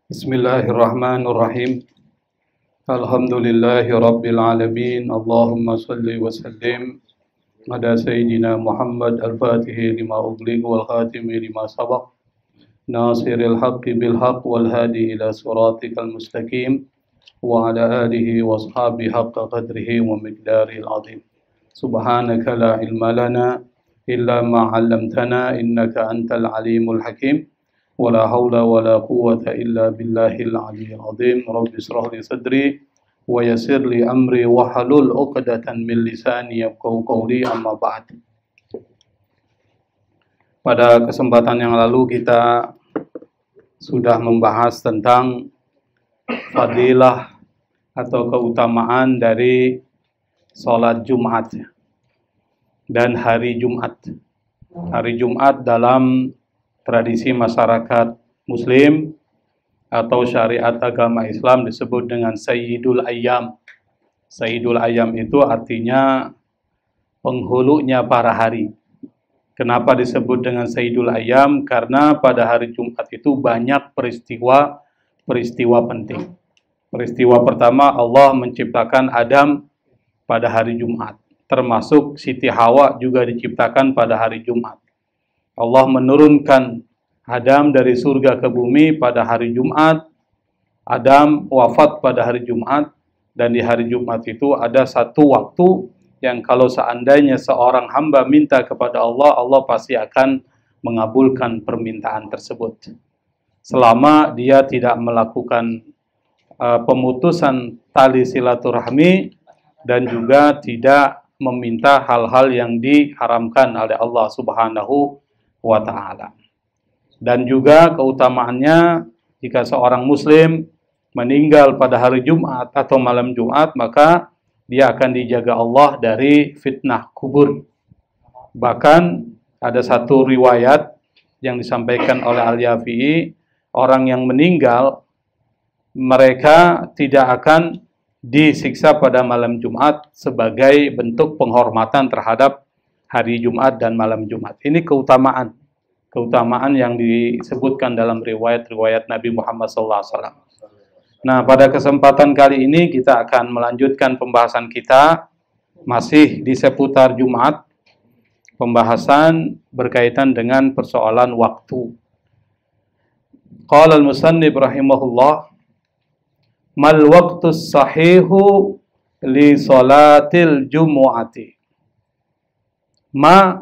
Bismillahirrahmanirrahim. Alhamdulillahi rabbil alamin. Allahumma salli wa sallim ala sayyidina Muhammad al-Fatihi lima ughliq wal khatimi lima sabaq. Nasiril haqqi bil haqq wal hadi ila siratikal mustaqim wa ala alihi wa ashabihi haqqa qadrihi wa miqdaril azim. Subhanaka la ilma lana illa ma 'allamtana innaka antal alimul hakim. ولا حول ولا قوة إلا بالله العلي العظيم رب اشرح لي صدري ويسر لي أمري واحلل عقدة من لساني يفقهوا قولي أما بعد. Pada kesempatan yang lalu kita sudah membahas tentang fadilah atau keutamaan dari sholat Jumat dan hari Jumat. Hari Jumat dalam tradisi masyarakat Muslim atau syariat agama Islam disebut dengan Sayyidul Ayyam. Sayyidul Ayyam itu artinya penghulunya para hari. Kenapa disebut dengan Sayyidul Ayyam? Karena pada hari Jumat itu banyak peristiwa penting. Peristiwa pertama, Allah menciptakan Adam pada hari Jumat. Termasuk Siti Hawa juga diciptakan pada hari Jumat. Allah menurunkan Adam dari surga ke bumi pada hari Jumat. Adam wafat pada hari Jumat. Dan di hari Jumat itu ada satu waktu yang kalau seandainya seorang hamba minta kepada Allah, Allah pasti akan mengabulkan permintaan tersebut. Selama dia tidak melakukan pemutusan tali silaturahmi dan juga tidak meminta hal-hal yang diharamkan oleh Allah Subhanahu wa ta'ala. Dan juga keutamaannya, jika seorang muslim meninggal pada hari Jumat atau malam Jumat, maka dia akan dijaga Allah dari fitnah kubur. Bahkan ada satu riwayat yang disampaikan oleh Al-Yafi'i, orang yang meninggal mereka tidak akan disiksa pada malam Jumat sebagai bentuk penghormatan terhadap hari Jumat dan malam Jumat. Ini keutamaan yang disebutkan dalam riwayat-riwayat Nabi Muhammad SAW. Nah, pada kesempatan kali ini kita akan melanjutkan pembahasan kita masih di seputar Jumat. Pembahasan berkaitan dengan persoalan waktu. Qala al-musannif rahimahullah, mal waqtus sahihu li salatil jumu'ati. Ma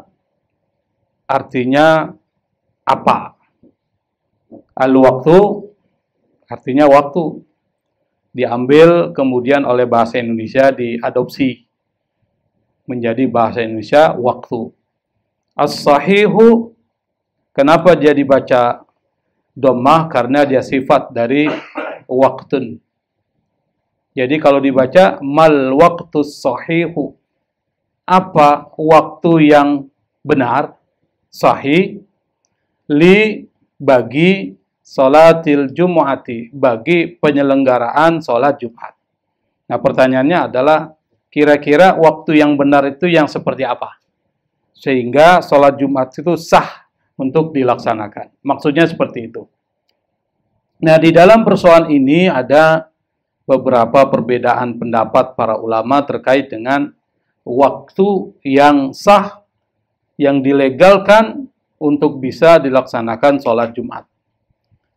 artinya apa? Al-waktu artinya waktu. Diambil kemudian oleh bahasa Indonesia diadopsi menjadi bahasa Indonesia waktu. As-sahihu, kenapa dia dibaca dhammah? Karena dia sifat dari waktun. Jadi kalau dibaca mal waqtus sahihu, apa waktu yang benar, sahih, li bagi sholatil jumu'ati, bagi penyelenggaraan sholat Jumat. Nah, pertanyaannya adalah kira-kira waktu yang benar itu yang seperti apa? Sehingga sholat Jumat itu sah untuk dilaksanakan. Maksudnya seperti itu. Nah, di dalam persoalan ini ada beberapa perbedaan pendapat para ulama terkait dengan waktu yang sah, yang dilegalkan untuk bisa dilaksanakan sholat Jumat.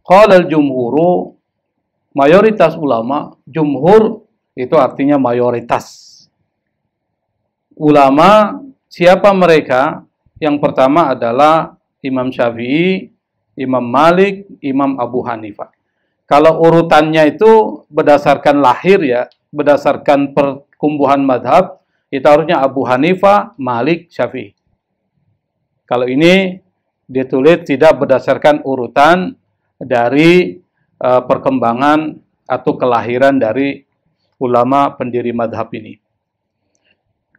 Qala al-jumhuru, mayoritas ulama, jumhur itu artinya mayoritas. Ulama, siapa mereka? Yang pertama adalah Imam Syafi'i, Imam Malik, Imam Abu Hanifah. Kalau urutannya itu berdasarkan lahir ya, berdasarkan pertumbuhan madhab, itu harusnya Abu Hanifah, Malik, Syafi'i. Kalau ini ditulis tidak berdasarkan urutan dari perkembangan atau kelahiran dari ulama pendiri madhab ini.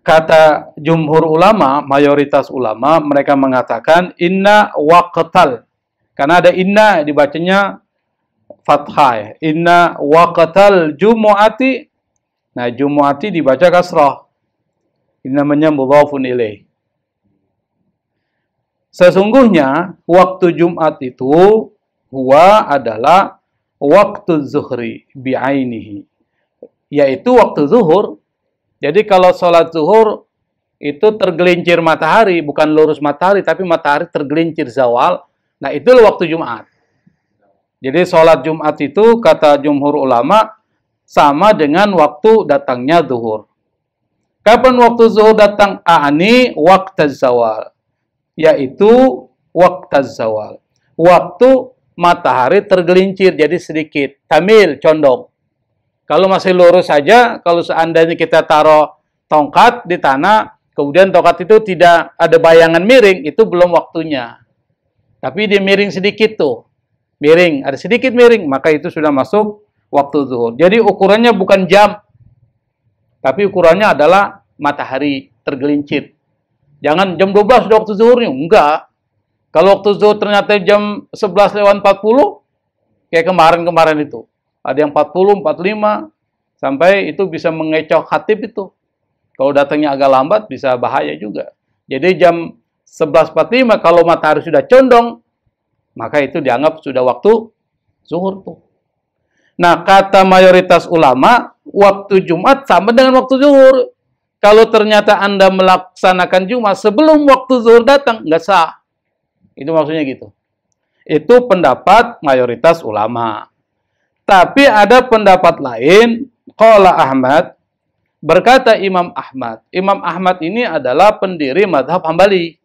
Kata jumhur ulama, mayoritas ulama, mereka mengatakan inna waqtal. Karena ada inna dibacanya fathah ya. Inna waqtal jumu'ati. Nah, jumu'ati dibaca kasrah. Ini namanya mudhafun ilaih. Sesungguhnya waktu Jumat itu huwa adalah waktu zuhri bi'ainihi, yaitu waktu zuhur. Jadi kalau sholat zuhur itu tergelincir matahari, bukan lurus matahari, tapi matahari tergelincir zawal. Nah, itulah waktu Jumat. Jadi sholat Jumat itu kata jumhur ulama sama dengan waktu datangnya zuhur. Kapan waktu zuhur datang? Ani waktu zawal, yaitu waktu zawal. Waktu matahari tergelincir jadi sedikit, tamil, condong. Kalau masih lurus saja, kalau seandainya kita taruh tongkat di tanah, kemudian tongkat itu tidak ada bayangan miring, itu belum waktunya. Tapi dia miring sedikit tuh. Miring, ada sedikit miring, maka itu sudah masuk waktu zuhur. Jadi ukurannya bukan jam, tapi ukurannya adalah matahari tergelincir. Jangan jam 12 sudah waktu zuhurnya, enggak. Kalau waktu zuhur ternyata jam 11:40, kayak kemarin-kemarin itu. Ada yang 40, 45, sampai itu bisa mengecoh khatib itu. Kalau datangnya agak lambat, bisa bahaya juga. Jadi jam 11:45, kalau matahari sudah condong, maka itu dianggap sudah waktu zuhur tuh. Nah, kata mayoritas ulama, waktu Jumat sama dengan waktu zuhur. Kalau ternyata Anda melaksanakan Jumat sebelum waktu zuhur datang, nggak sah. Itu maksudnya gitu. Itu pendapat mayoritas ulama. Tapi ada pendapat lain, qala Ahmad, berkata Imam Ahmad. Imam Ahmad ini adalah pendiri mazhab Hambali,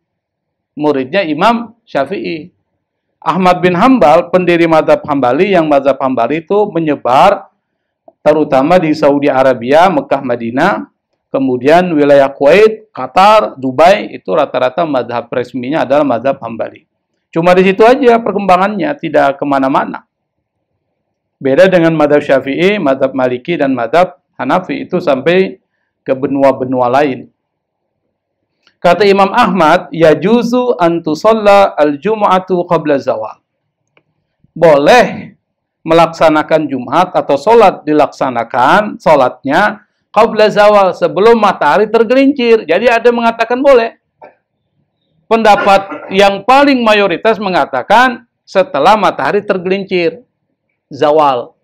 muridnya Imam Syafi'i. Ahmad bin Hambal, pendiri mazhab Hambali, yang mazhab Hambali itu menyebar terutama di Saudi Arabia, Mekah, Madinah, kemudian wilayah Kuwait, Qatar, Dubai, itu rata-rata mazhab resminya adalah mazhab Hambali. Cuma di situ aja perkembangannya, tidak kemana-mana. Beda dengan mazhab Syafi'i, mazhab Maliki, dan mazhab Hanafi, itu sampai ke benua-benua lain. Kata Imam Ahmad, yajuzu an tusalla al-jum'atu qabla zawal. Boleh melaksanakan Jumat atau sholat dilaksanakan, sholatnya qabla zawal, sebelum matahari tergelincir. Jadi ada mengatakan boleh. Pendapat yang paling mayoritas mengatakan setelah matahari tergelincir, zawal.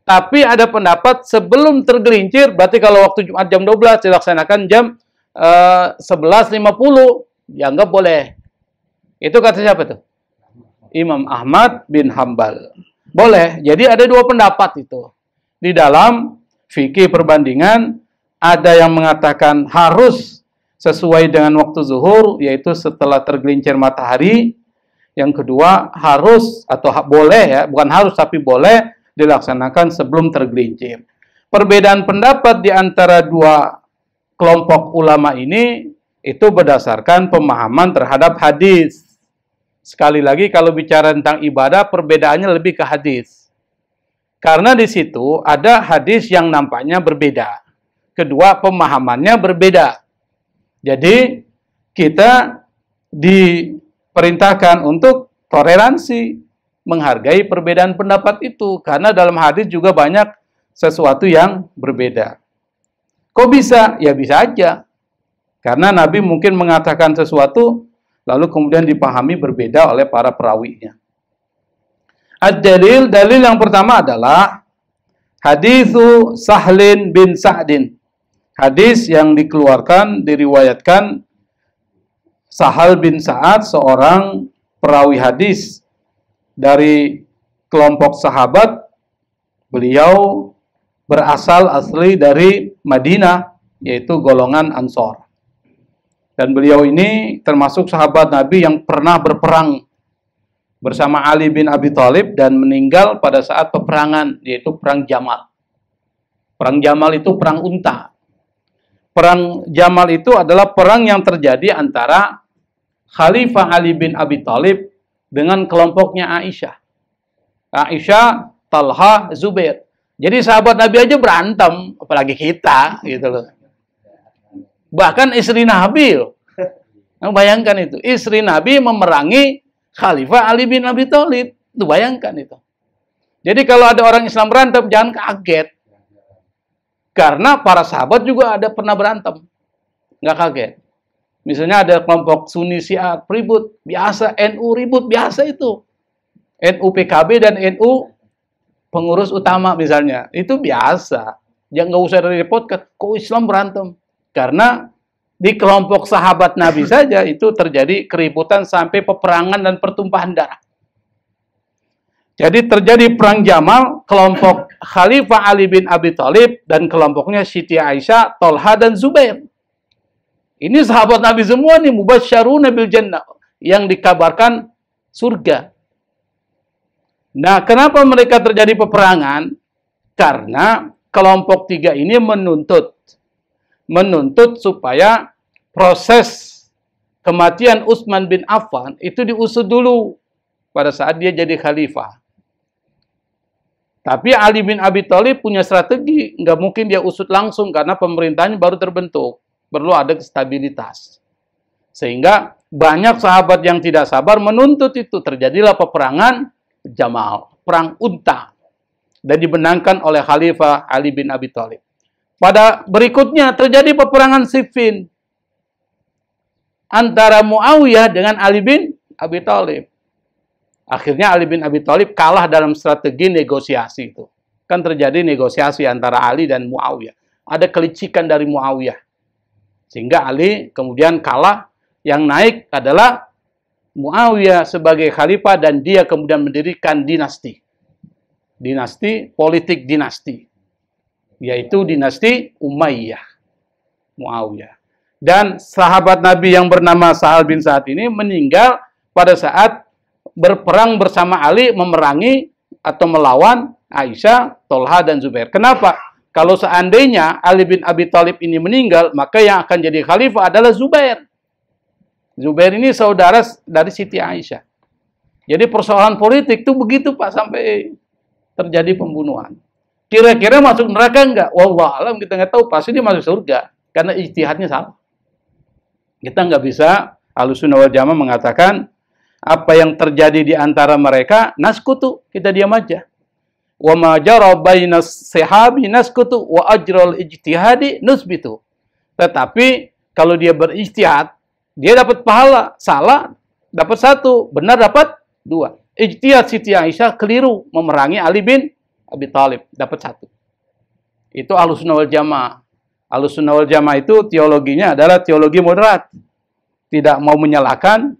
Tapi ada pendapat sebelum tergelincir, berarti kalau waktu Jumat jam 12 dilaksanakan jam 11:50, dianggap boleh. Itu kata siapa tuh? Imam Ahmad bin Hambal. Boleh. Jadi ada dua pendapat itu. Di dalam fikih perbandingan, ada yang mengatakan harus sesuai dengan waktu zuhur, yaitu setelah tergelincir matahari. Yang kedua, harus atau boleh, ya, bukan harus tapi boleh dilaksanakan sebelum tergelincir. Perbedaan pendapat di antara dua kelompok ulama ini itu berdasarkan pemahaman terhadap hadis. Sekali lagi, kalau bicara tentang ibadah, perbedaannya lebih ke hadis. Karena di situ ada hadis yang nampaknya berbeda. Kedua, pemahamannya berbeda. Jadi, kita diperintahkan untuk toleransi, menghargai perbedaan pendapat itu. Karena dalam hadis juga banyak sesuatu yang berbeda. Kok bisa? Ya bisa aja. Karena Nabi mungkin mengatakan sesuatu, lalu kemudian dipahami berbeda oleh para perawinya. Ad-dalil, dalil yang pertama adalah haditsu Sahlin bin Sa'din. Hadis yang dikeluarkan, diriwayatkan Sahal bin Sa'ad, seorang perawi hadis dari kelompok sahabat. Beliau berasal asli dari Madinah, yaitu golongan Ansor. Dan beliau ini termasuk sahabat Nabi yang pernah berperang bersama Ali bin Abi Thalib dan meninggal pada saat peperangan, yaitu Perang Jamal. Perang Jamal itu perang unta. Perang Jamal itu adalah perang yang terjadi antara Khalifah Ali bin Abi Thalib dengan kelompoknya Aisyah. Aisyah, Talha, Zubair. Jadi sahabat Nabi aja berantem, apalagi kita, gitu loh. Bahkan istri Nabi, nah, bayangkan itu, istri Nabi memerangi Khalifah Ali bin Abi Thalib. Itu bayangkan itu. Jadi kalau ada orang Islam berantem, jangan kaget. Karena para sahabat juga ada pernah berantem. Nggak kaget. Misalnya ada kelompok Sunni Syiah ribut, biasa. NU ribut, biasa itu. NU PKB dan NU pengurus utama misalnya. Itu biasa. Jangan nggak usah direpotkan. Kok Islam berantem? Karena di kelompok sahabat Nabi saja itu terjadi keributan sampai peperangan dan pertumpahan darah. Jadi terjadi perang Jamal, kelompok Khalifah Ali bin Abi Thalib dan kelompoknya Siti Aisyah, Tolha dan Zubair. Ini sahabat Nabi semua nih, mubasysyaruna bil jannah, yang dikabarkan surga. Nah, kenapa mereka terjadi peperangan? Karena kelompok tiga ini menuntut supaya proses kematian Utsman bin Affan itu diusut dulu pada saat dia jadi khalifah. Tapi Ali bin Abi Thalib punya strategi, nggak mungkin dia usut langsung karena pemerintahnya baru terbentuk, perlu ada stabilitas. Sehingga banyak sahabat yang tidak sabar menuntut itu, terjadilah peperangan Jamal, perang unta, dan dimenangkan oleh Khalifah Ali bin Abi Thalib. Pada berikutnya terjadi peperangan Siffin antara Muawiyah dengan Ali bin Abi Thalib. Akhirnya Ali bin Abi Thalib kalah dalam strategi negosiasi itu. Kan terjadi negosiasi antara Ali dan Muawiyah. Ada kelicikan dari Muawiyah. Sehingga Ali kemudian kalah. Yang naik adalah Muawiyah sebagai khalifah dan dia kemudian mendirikan dinasti. Dinasti, politik dinasti. Yaitu dinasti Umayyah. Muawiyah. Dan sahabat Nabi yang bernama Sahal bin Sa'ad ini meninggal pada saat berperang bersama Ali memerangi atau melawan Aisyah, Tolha, dan Zubair. Kenapa? Kalau seandainya Ali bin Abi Thalib ini meninggal, maka yang akan jadi khalifah adalah Zubair. Zubair ini saudara dari Siti Aisyah. Jadi persoalan politik itu begitu Pak, sampai terjadi pembunuhan. Kira-kira masuk neraka enggak? Wallahualam, kita nggak tahu. Pasti dia masuk surga. Karena ijtihadnya salah. Kita nggak bisa, Ahlussunnah wal Jamaah mengatakan, apa yang terjadi di antara mereka, naskutu, kita diam aja. Wa ma jara bainas sahabi naskutu wa ajral ijtihadi nusbitu. Tetapi kalau dia berijtihad, dia dapat pahala, salah dapat 1, benar dapat 2. Ijtihad Siti Aisyah keliru memerangi Ali bin Abi Thalib, dapat 1. Itu Ahlussunnah wal Jamaah. Ahlussunnah wal Jamaah itu teologinya adalah teologi moderat. Tidak mau menyalahkan,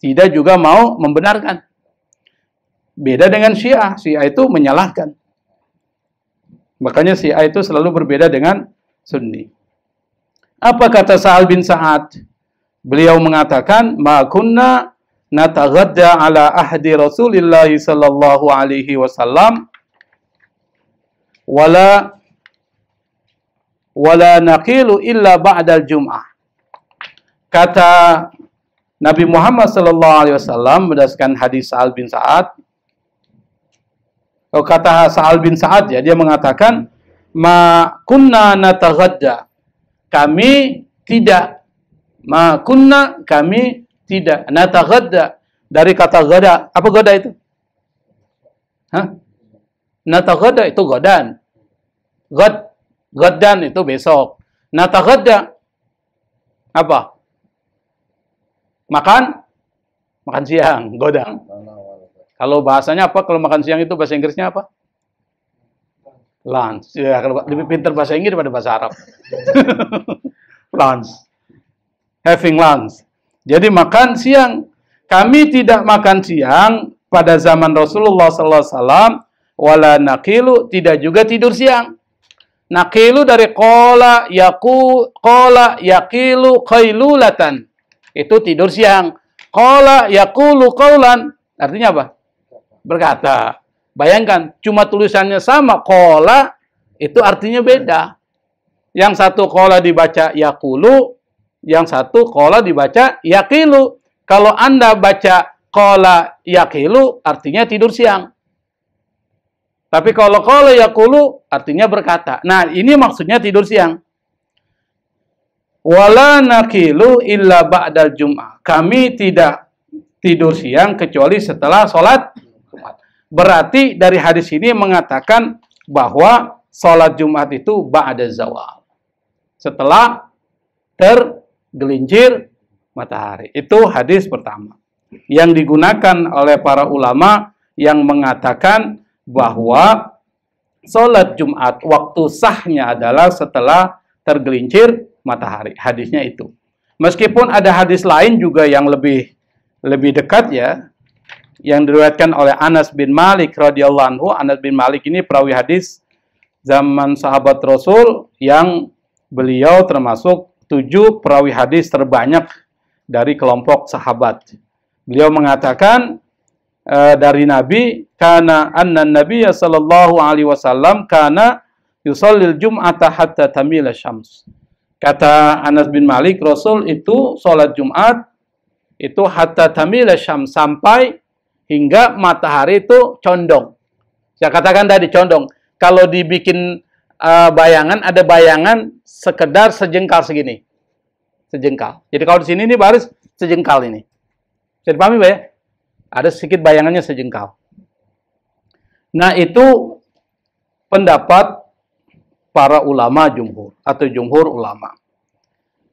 tidak juga mau membenarkan. Beda dengan Syiah. Syiah itu menyalahkan. Makanya Syiah itu selalu berbeda dengan Sunni. Apa kata Sahal bin Sa'ad? Beliau mengatakan, "Ma kunna nataghadda ala ahdi Rasulillah sallallahu alaihi wasallam wala naqilu illa ba'dal jum'ah." Kata Nabi Muhammad SAW berdasarkan hadis Sa'al bin Sa'ad. Kata Sa'al bin Sa'ad ya, dia mengatakan, "Ma kunna nataghadda." Kami tidak. Ma kunna, kami tidak. Nataghadda dari kata gada. Apa gada itu? Hah? Nataghadda itu godan. Godan itu besok. Nataghadda apa? Makan siang, godang. Kalau bahasanya apa? Kalau makan siang itu bahasa Inggrisnya apa? Lunch. Ya, kalau lebih pintar bahasa Inggris daripada bahasa Arab. Lunch. Having lunch. Jadi makan siang. Kami tidak makan siang pada zaman Rasulullah SAW. Wala naqilu, tidak juga tidur siang. Naqilu dari qala yaqilu qailulatan. Itu tidur siang. Qala yaqulu qaulan. Artinya apa? Berkata. Bayangkan, cuma tulisannya sama. Qala itu artinya beda. Yang satu qala dibaca yaqulu, yang satu qala dibaca yaqilu. Kalau Anda baca qala yaqilu, artinya tidur siang. Tapi kalau qala yaqulu, artinya berkata. Nah, ini maksudnya tidur siang. Wala naqilu illa ba'dal jum'ah. Kami tidak tidur siang kecuali setelah sholat Jumat. Berarti dari hadis ini mengatakan bahwa sholat Jumat itu ba'da zawal. Setelah tergelincir matahari. Itu hadis pertama. Yang digunakan oleh para ulama yang mengatakan bahwa sholat Jumat waktu sahnya adalah setelah tergelincir matahari. Hadisnya itu. Meskipun ada hadis lain juga yang lebih dekat ya, yang diriwayatkan oleh Anas bin Malik radhiyallahu anhu. Anas bin Malik ini perawi hadis zaman sahabat Rasul yang beliau termasuk 7 perawi hadis terbanyak dari kelompok sahabat. Beliau mengatakan dari Nabi, kana anna Nabiya sallallahu alaihi wasallam kana yusallil jum'ata hatta tamila syams. Kata Anas bin Malik, Rasul itu sholat Jumat itu hatta tamila syams, sampai hingga matahari itu condong. Saya katakan tadi condong. Kalau dibikin bayangan, ada bayangan sekedar sejengkal segini. Sejengkal. Jadi kalau di sini ini baris sejengkal ini. Bisa dipahami Pak ya? Ada sedikit bayangannya sejengkal. Nah, itu pendapat para ulama jumhur atau jumhur ulama.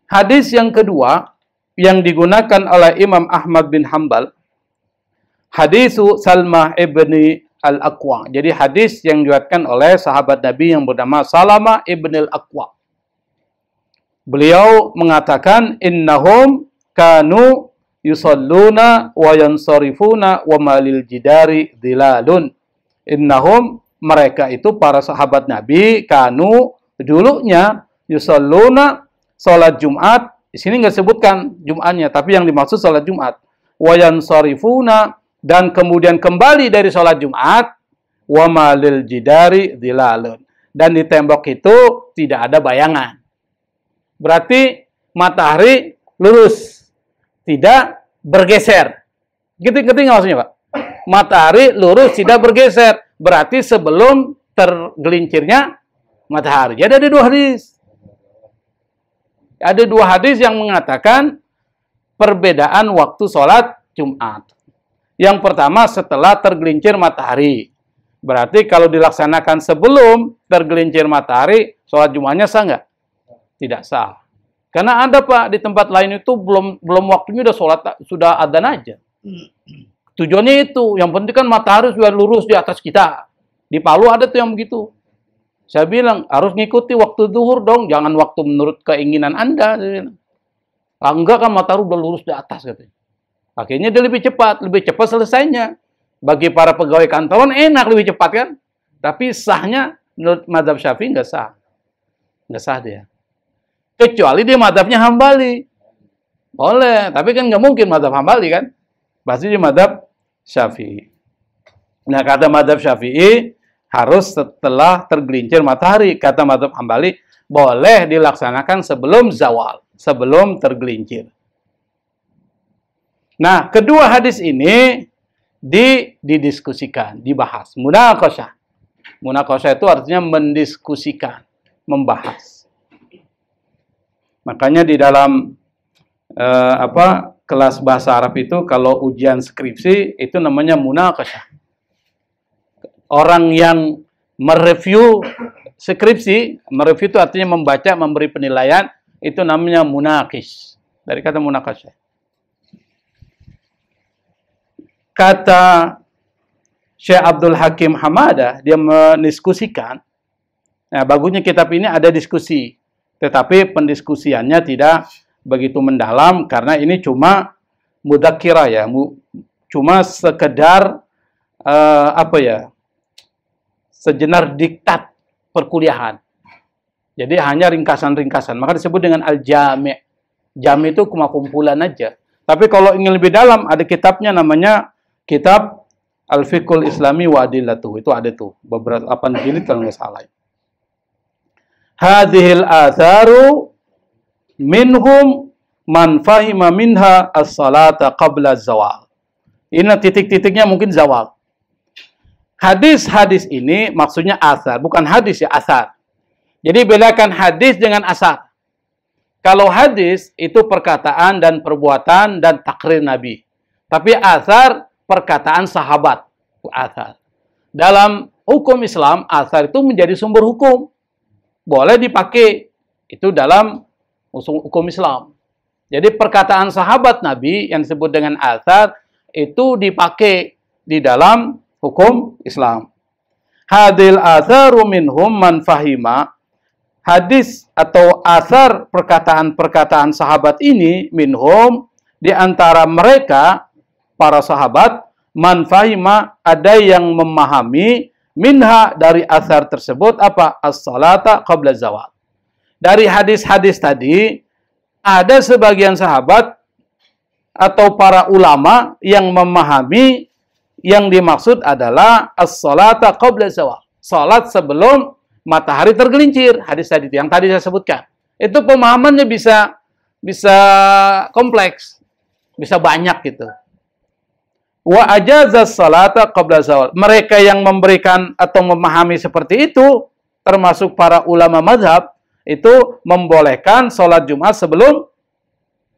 Hadis yang kedua yang digunakan oleh Imam Ahmad bin Hanbal, hadisu Salmah ibni al-Aqwa. Jadi hadis yang diriwayatkan oleh sahabat Nabi yang bernama Salamah ibn al-Aqwa. Beliau mengatakan, innahum kanu yusalluna wa yansarifuna wa malil jidari dhilalun. Innahum, mereka itu para sahabat Nabi, kanu, dulunya yusalluna, salat Jumat. Di sini nggak sebutkan Jumatnya, tapi yang dimaksud salat Jumat. Wa yansarifuna, dan kemudian kembali dari salat Jumat, wa malil jidari dhilalun. Dan di tembok itu tidak ada bayangan. Berarti matahari lurus, tidak bergeser. Ngerti nggak maksudnya Pak? Matahari lurus, tidak bergeser. Berarti sebelum tergelincirnya matahari. Jadi ada 2 hadis. Ada 2 hadis yang mengatakan perbedaan waktu sholat Jumat. Yang pertama setelah tergelincir matahari. Berarti kalau dilaksanakan sebelum tergelincir matahari, sholat Jumatnya sah nggak? Tidak sah. Karena ada Pak, di tempat lain itu belum waktunya udah sholat, sudah adzan aja. Tujuannya itu, yang penting kan matahari sudah lurus di atas kita. Di Palu ada tuh yang begitu. Saya bilang, harus ngikuti waktu zuhur dong, jangan waktu menurut keinginan Anda. Enggak kan matahari udah lurus di atas katanya. Akhirnya dia lebih cepat selesainya. Bagi para pegawai kantoran enak lebih cepat kan. Tapi sahnya menurut mazhab Syafi'i nggak sah. Nggak sah dia. Kecuali dia mazhabnya Hambali. Boleh, tapi kan nggak mungkin mazhab Hambali kan. Pasti dia mazhab Syafi'i. Nah, kata mazhab Syafi'i harus setelah tergelincir matahari. Kata mazhab Hambali boleh dilaksanakan sebelum zawal, sebelum tergelincir. Nah, kedua hadis ini didiskusikan, dibahas. Munaqasyah. Munaqasyah itu artinya mendiskusikan, membahas. Makanya di dalam kelas bahasa Arab itu kalau ujian skripsi itu namanya munaqasyah. Orang yang mereview skripsi, mereview itu artinya membaca, memberi penilaian, itu namanya munaqish. Dari kata munaqasyah. Kata Syekh Abdul Hakim Hamadah, dia mendiskusikan. Nah, bagusnya kitab ini ada diskusi. Tetapi pendiskusiannya tidak begitu mendalam karena ini cuma mudzakkirah ya, cuma sekedar sejenar diktat perkuliahan. Jadi hanya ringkasan-ringkasan. Maka disebut dengan al-jami'. Jami' itu cuma kumpulan aja. Tapi kalau ingin lebih dalam ada kitabnya namanya kitab Al-Fiqhul Islami wa Adillatuh. Itu ada tuh beberapa 8 jilid kalau nggak salah. Hadhil atharu minhum man fahima minha as-salata qabla zawal. Ini titik-titiknya mungkin zawal. Hadis-hadis ini maksudnya asar, bukan hadis ya, asar. Jadi bedakan hadis dengan asar. Kalau hadis itu perkataan dan perbuatan dan takrir Nabi. Tapi asar perkataan sahabat. Asar. Dalam hukum Islam, asar itu menjadi sumber hukum. Boleh dipakai itu dalam hukum Islam. Jadi perkataan sahabat Nabi yang disebut dengan asar itu dipakai di dalam hukum Islam. hadil atharu minhum man fahima. Hadis atau asar perkataan-perkataan sahabat ini minhum di antara mereka para sahabat man fahima ada yang memahami minha dari asar tersebut apa? As-salata qabla zawal. Dari hadis-hadis tadi ada sebagian sahabat atau para ulama yang memahami yang dimaksud adalah as-salata qabla zawal. Salat sebelum matahari tergelincir, hadis tadi yang tadi saya sebutkan. Itu pemahamannya bisa kompleks, bisa banyak gitu. Wa ajazas salata qabla zawal. Mereka yang memberikan atau memahami seperti itu, termasuk para ulama mazhab, itu membolehkan sholat Jumat sebelum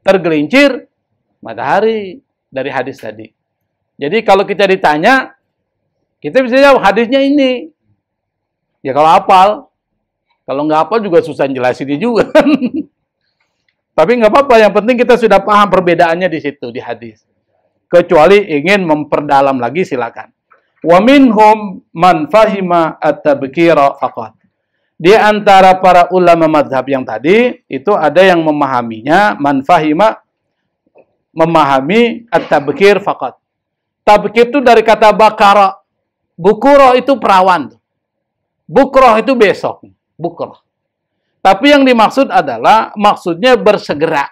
tergelincir matahari dari hadis tadi. Jadi kalau kita ditanya, kita bisa jawab hadisnya ini. Ya kalau hafal, kalau nggak hafal juga susah jelasinnya juga. Tapi nggak apa-apa, yang penting kita sudah paham perbedaannya di situ, di hadis. Kecuali ingin memperdalam lagi, silakan. Wa minhum man fahima at-tabkira faqat. Di antara para ulama mazhab yang tadi, itu ada yang memahaminya, man fahima, memahami at-tabkir faqat. Tabkir itu dari kata bakara. Bukuro itu perawan. Bukroh itu besok. Bukroh. Tapi yang dimaksud adalah, maksudnya bersegera.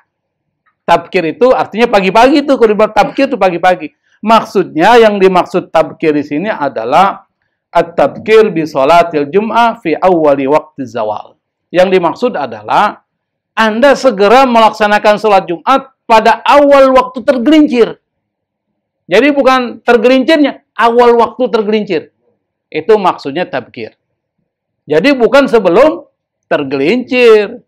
Tabkir itu artinya pagi-pagi itu. Kalau dibuat tabkir itu pagi-pagi. Maksudnya yang dimaksud tabkir di sini adalah at-tabkir bi sholatil jum'ah fi awwali waqti zawal. Yang dimaksud adalah Anda segera melaksanakan sholat Jumat pada awal waktu tergelincir. Jadi bukan tergelincirnya, awal waktu tergelincir. Itu maksudnya tabkir. Jadi bukan sebelum tergelincir.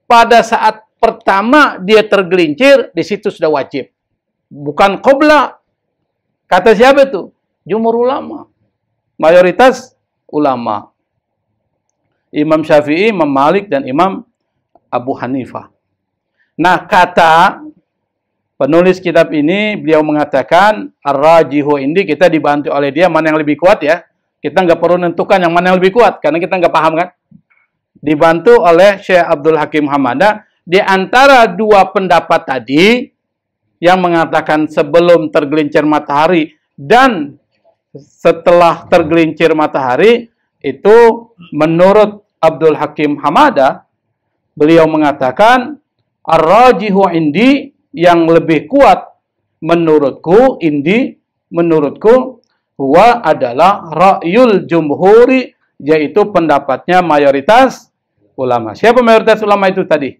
Pada saat pertama dia tergelincir, di situ sudah wajib. Bukan qobla. Kata siapa itu? Jumhur ulama. Mayoritas ulama. Imam Syafi'i, Imam Malik, dan Imam Abu Hanifah. Nah, kata penulis kitab ini, beliau mengatakan, ar-rajihu indi, kita dibantu oleh dia, mana yang lebih kuat ya. Kita nggak perlu menentukan yang mana yang lebih kuat, karena kita nggak paham kan. Dibantu oleh Syekh Abdul Hakim Hamadah, di antara dua pendapat tadi, yang mengatakan sebelum tergelincir matahari, dan setelah tergelincir matahari, itu menurut Abdul Hakim Hamadah, beliau mengatakan, ar-rajihu indi, yang lebih kuat menurutku, menurutku, huwa adalah ra'yul jumhuri, yaitu pendapatnya mayoritas ulama. Siapa mayoritas ulama itu tadi?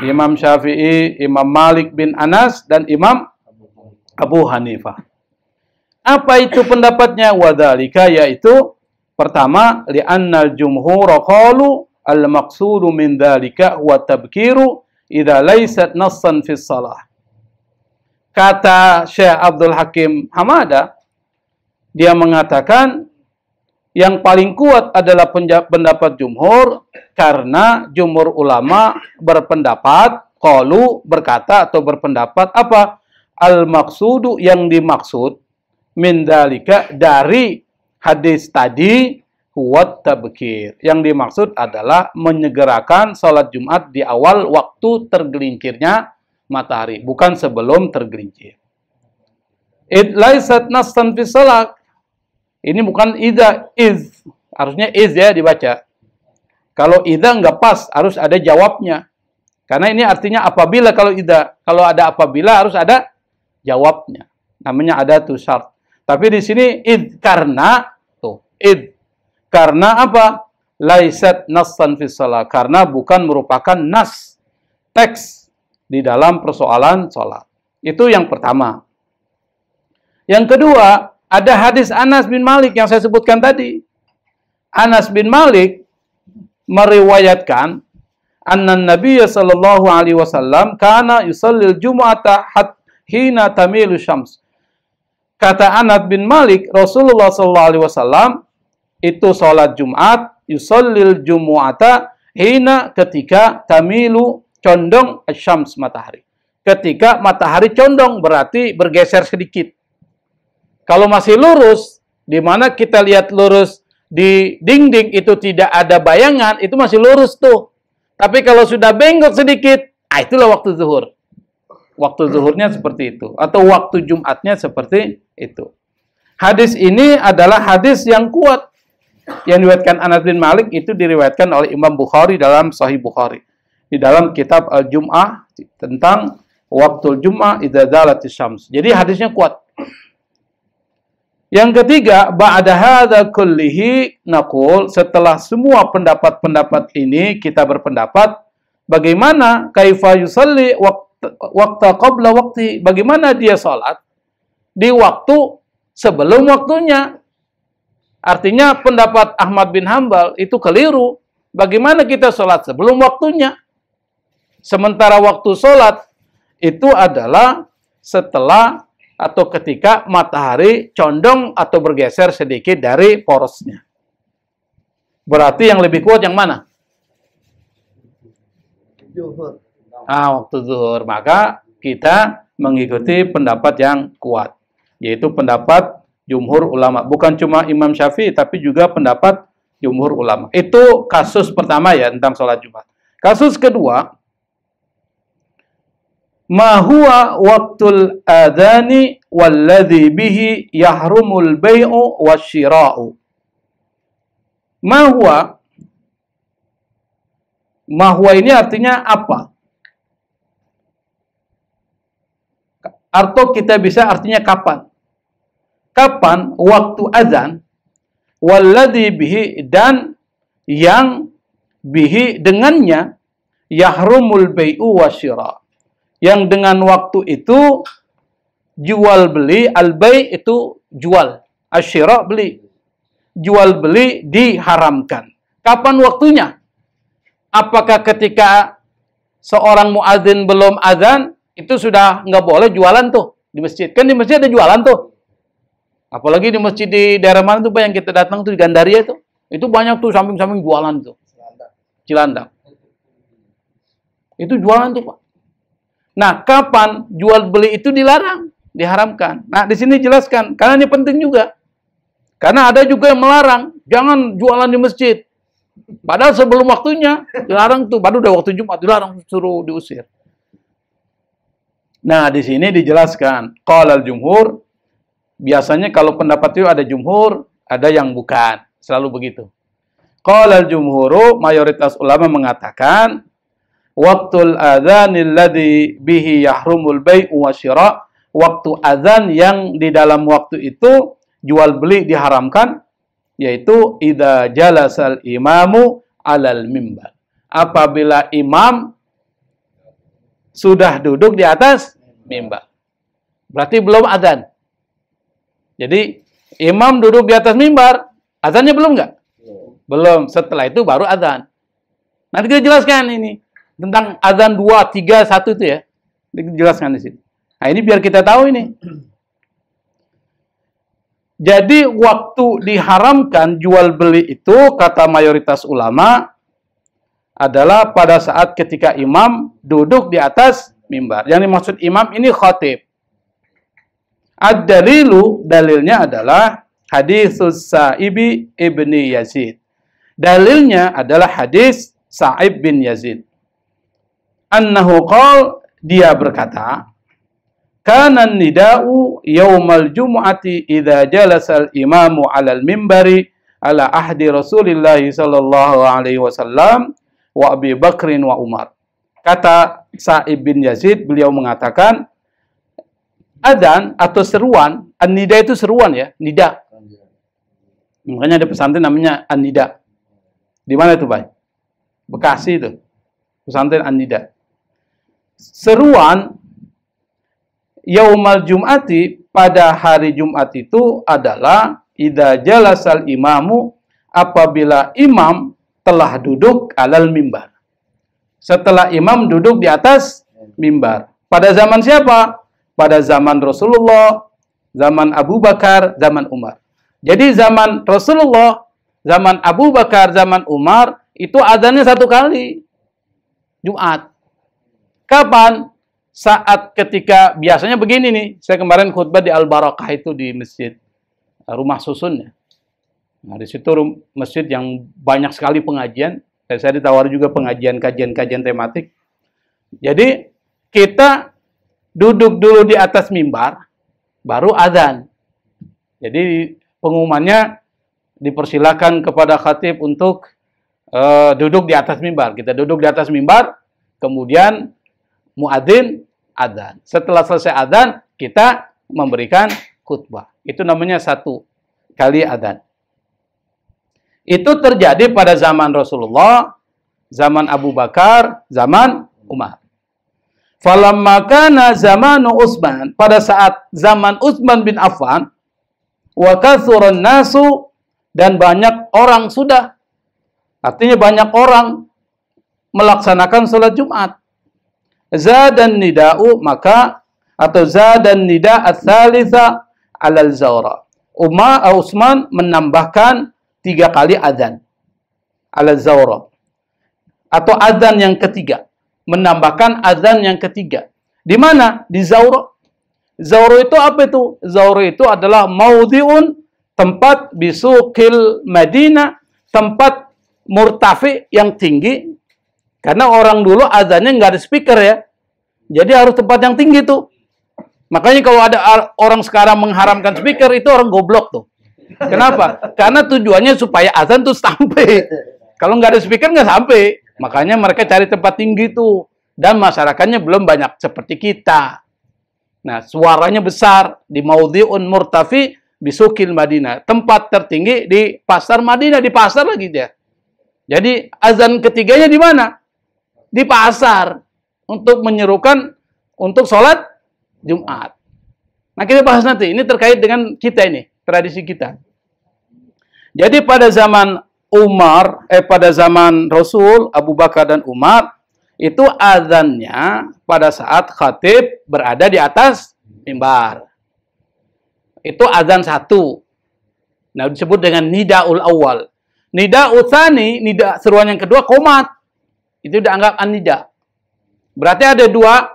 Imam Syafi'i, Imam Malik bin Anas, dan Imam Abu Hanifah. Apa itu pendapatnya? Wadhalika, yaitu pertama, li'annal jumhur qalu al-maqsudu min dhalika wa tabkiru idza laysat nassan fi shalah. Kata Syekh Abdul Hakim Hamadah, dia mengatakan yang paling kuat adalah pendapat jumhur, karena jumhur ulama berpendapat, qalu berkata atau berpendapat apa? Al-maqsudu, yang dimaksud, min dalika, dari hadis tadi, huwat tabkir. Yang dimaksud adalah menyegerakan sholat Jumat di awal waktu tergelincirnya matahari, bukan sebelum tergelincir. It laisat nassan fi shalah. Ini bukan idza, iz. Harusnya iz ya dibaca. Kalau idza nggak pas, harus ada jawabnya. Karena ini artinya apabila, kalau idza. Kalau ada apabila, harus ada jawabnya. Namanya ada tuh syarat. Tapi di sini id, karena tuh id. Karena apa? Laisat nassan fi shalah. Karena bukan merupakan nas, teks di dalam persoalan sholat. Itu yang pertama. Yang kedua, ada hadis Anas bin Malik yang saya sebutkan tadi. Anas bin Malik meriwayatkan, anna Nabiya sallallahu alaihi wasallam kana yusallil jumu'ata hina tamilu syams. Kata Anas bin Malik, Rasulullah sallallahu alaihi wasallam itu salat Jumat, yusallil jumu'ata hina, ketika tamilu, condong syams, matahari. Ketika matahari condong berarti bergeser sedikit. Kalau masih lurus, Di mana kita lihat lurus di dinding itu tidak ada bayangan, itu masih lurus tuh. Tapi kalau sudah bengkok sedikit, itulah waktu zuhur. Waktu zuhurnya seperti itu. Atau waktu Jumatnya seperti itu. Hadis ini adalah hadis yang kuat. Yang diriwayatkan Anas bin Malik itu diriwayatkan oleh Imam Bukhari dalam Sahih Bukhari. Di dalam kitab Al-Jum'ah tentang waktu Jum'ah idza zalatis syams. Jadi hadisnya kuat. Yang ketiga, ba'da hadza kullihi naqul, setelah semua pendapat-pendapat ini kita berpendapat bagaimana kaifa yusalli waqta qabla waqti, bagaimana dia salat di waktu sebelum waktunya. Artinya pendapat Ahmad bin Hambal itu keliru. Bagaimana kita salat sebelum waktunya? Sementara waktu salat itu adalah setelah atau ketika matahari condong atau bergeser sedikit dari porosnya. Berarti yang lebih kuat yang mana? Zuhur. Waktu zuhur. Maka kita mengikuti pendapat yang kuat, yaitu pendapat jumhur ulama. Bukan cuma Imam Syafi'i, tapi juga pendapat jumhur ulama. Itu kasus pertama ya tentang sholat Jumat. Kasus kedua, ma huwa waqtul adhani walladhi bihi yahrumul bai'u wasyira'u. Ma huwa ini artinya apa? Atau kita bisa artinya kapan? Kapan waktu azan walladhi bihi, dan yang bihi dengannya yahrumul bai'u wasyira', yang dengan waktu itu jual beli, al-bai' itu jual, asyira' beli. Jual beli diharamkan. Kapan waktunya? Apakah ketika seorang muadzin belum azan itu sudah nggak boleh jualan tuh di masjid? Kan di masjid ada jualan tuh. Apalagi di masjid di daerah mana tuh Pak yang kita datang tuh di Gandaria tuh. Itu banyak tuh samping-samping jualan tuh. Cilandak. Itu jualan tuh Pak. Nah, kapan jual beli itu dilarang, diharamkan? Nah, di sini jelaskan, karena ini penting juga. Karena ada juga yang melarang, jangan jualan di masjid. Padahal sebelum waktunya dilarang tuh, baru udah waktu Jumat dilarang, suruh diusir. Nah, di sini dijelaskan, qala al-jumhur, biasanya kalau pendapat itu ada jumhur, ada yang bukan, selalu begitu. Qala al-jumhuru, mayoritas ulama mengatakan waktul adzanil ladzi bihi yahrumul bai'u wasyira', waktu azan yang di dalam waktu itu jual beli diharamkan, yaitu idza jalasal imamu alal mimbar, apabila imam sudah duduk di atas mimbar. Berarti belum azan. Jadi imam duduk di atas mimbar, azannya belum enggak? Belum. Setelah itu baru azan. Nanti kita jelaskan ini tentang azan 2, 3, 1 itu ya. Dijelaskan di sini. Nah, ini biar kita tahu ini. Jadi waktu diharamkan jual beli itu kata mayoritas ulama adalah pada saat ketika imam duduk di atas mimbar. Yang dimaksud imam ini khatib. Ad-dalilu, dalilnya adalah haditsus Sa'ibi ibni Yazid. Dalilnya adalah hadis Sa'ib bin Yazid. Annahu qal, dia berkata, kana nida'u yaumal jumu'ati idza jalasa al-imamu 'alal mimbari ala ahdi Rasulillah sallallahu alaihi wasallam wa Abi Bakrin wa Umar. Kata Sa'ib bin Yazid, beliau mengatakan adzan atau seruan, an-nida itu seruan ya, nida. Makanya ada pesantren namanya an-nida. Di mana itu, Pak? Bekasi itu. Pesantren an-nida. Seruan yaumal jum'ati, pada hari Jumat itu adalah idza jalasal imamu, apabila imam telah duduk alal mimbar. Setelah imam duduk di atas mimbar. Pada zaman siapa? Pada zaman Rasulullah, zaman Abu Bakar, zaman Umar. Jadi zaman Rasulullah, zaman Abu Bakar, zaman Umar itu adzannya 1 kali Jumat. Kapan? Saat ketika biasanya begini nih. Saya kemarin khutbah di Al-Barakah itu di masjid rumah susunnya. Nah, di situ masjid yang banyak sekali pengajian. Dan saya ditawari juga kajian tematik. Jadi kita duduk dulu di atas mimbar, baru azan. Jadi pengumumannya dipersilakan kepada khatib untuk duduk di atas mimbar. Kita duduk di atas mimbar, kemudian muadzin azan. Setelah selesai azan, kita memberikan khutbah. Itu namanya 1 kali azan. Itu terjadi pada zaman Rasulullah, zaman Abu Bakar, zaman Umar. Falamma kana zamanu Utsman, pada saat zaman Utsman bin Affan, wa kathuran nasu, dan banyak orang sudah, artinya banyak orang melaksanakan sholat Jumat. Zadan nida'u, maka atau zadan nida' ats-tsalitsa 'alal zawra. Utsman menambahkan 3 kali azan. 'Alal zawra. Atau azan yang ketiga. Menambahkan azan yang ketiga. Di mana? Di Zawra. Zawra itu apa itu? Zawra itu adalah maudhi'un, tempat bisuqil Madinah, tempat murtafi yang tinggi. Karena orang dulu azannya nggak ada speaker ya. Jadi harus tempat yang tinggi tuh. Makanya kalau ada orang sekarang mengharamkan speaker, itu orang goblok tuh. Kenapa? Karena tujuannya supaya azan tuh sampai. Kalau nggak ada speaker nggak sampai. Makanya mereka cari tempat tinggi tuh. Dan masyarakatnya belum banyak seperti kita. Nah, suaranya besar di maudhi'un murtafi bisukil Madinah. Tempat tertinggi di pasar Madinah, di pasar lagi dia. Jadi azan ketiganya di mana? Di pasar. Untuk menyerukan untuk sholat Jumat. Nah, kita bahas nanti. Ini terkait dengan kita ini. Tradisi kita. Jadi pada zaman pada zaman Rasul, Abu Bakar dan Umar, itu azannya pada saat khatib berada di atas mimbar. Itu azan 1. Nah, disebut dengan nida'ul awal. Nida'ul tsani, nida seruan yang kedua, qomat. Itu dianggap an-nida. Berarti ada 2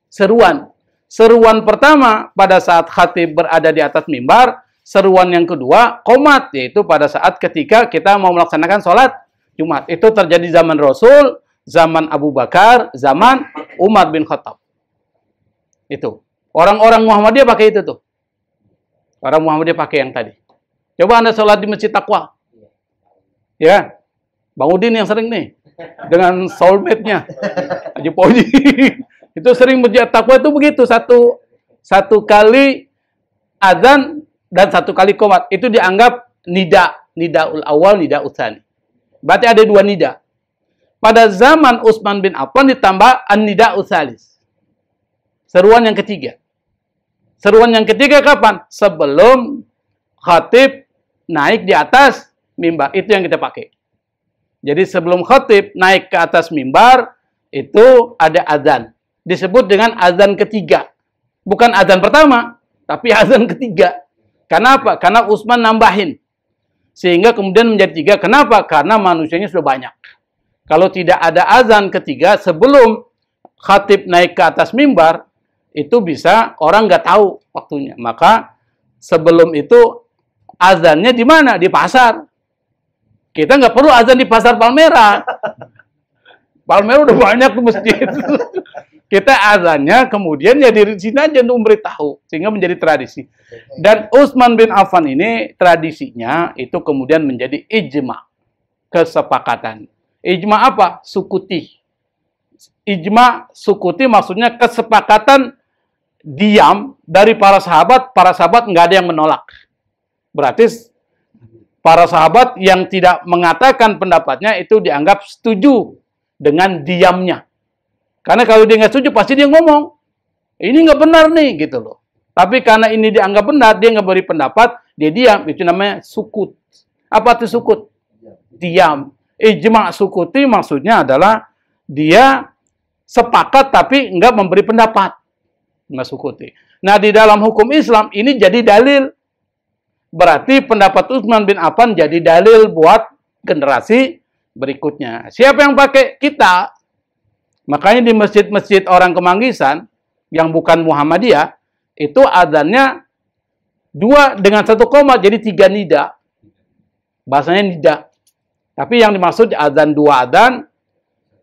seruan. Seruan pertama pada saat khatib berada di atas mimbar. Seruan yang kedua, qomat, yaitu pada saat ketika kita mau melaksanakan sholat Jumat. Itu terjadi zaman Rasul, zaman Abu Bakar, zaman Umar bin Khattab. Itu. Orang-orang Muhammadiyah pakai itu tuh. Orang Muhammadiyah pakai yang tadi. Coba Anda sholat di Masjid Taqwa. Ya. Bang Udin yang sering nih. Dengan soulmate-nya. Haji Poji. Itu sering Masjid Taqwa itu begitu. Satu kali azan dan 1 kali qomat. Itu dianggap nida. Nida'ul awal, nida'ul tsani. Berarti ada 2 nida. Pada zaman Utsman bin Affan ditambah an-nida'ul tsalis. Seruan yang ketiga. Seruan yang ketiga kapan? Sebelum khatib naik di atas mimbar. Itu yang kita pakai. Jadi sebelum khatib naik ke atas mimbar, itu ada azan. Disebut dengan azan ketiga. Bukan azan pertama, tapi azan ketiga. Kenapa? Karena Utsman nambahin. Sehingga kemudian menjadi 3. Kenapa? Karena manusianya sudah banyak. Kalau tidak ada azan ketiga sebelum khatib naik ke atas mimbar, itu bisa orang nggak tahu waktunya. Maka sebelum itu azannya di mana? Di pasar. Kita nggak perlu azan di pasar Palmera. Palmera udah banyak tuh masjid. Kita azannya kemudian ya di sini aja untuk memberitahu. Sehingga menjadi tradisi. Dan Utsman bin Affan ini tradisinya itu kemudian menjadi ijma. Kesepakatan. Ijma apa? Sukuti. Ijma sukuti maksudnya kesepakatan diam dari para sahabat nggak ada yang menolak. Berarti para sahabat yang tidak mengatakan pendapatnya itu dianggap setuju dengan diamnya. Karena kalau dia nggak setuju pasti dia ngomong, ini nggak benar nih gitu loh. Tapi karena ini dianggap benar, dia nggak beri pendapat, dia diam. Itu namanya sukut. Apa itu sukut? Diam. Ijma sukuti maksudnya adalah dia sepakat tapi nggak memberi pendapat. Nggak sukuti. Nah di dalam hukum Islam ini jadi dalil. Berarti pendapat Utsman bin Affan jadi dalil buat generasi berikutnya. Siapa yang pakai? Kita. Makanya di masjid-masjid orang Kemanggisan yang bukan Muhammadiyah itu adzannya 2 dengan 1 koma jadi 3 nida. Bahasanya nida. Tapi yang dimaksud azan 2 azan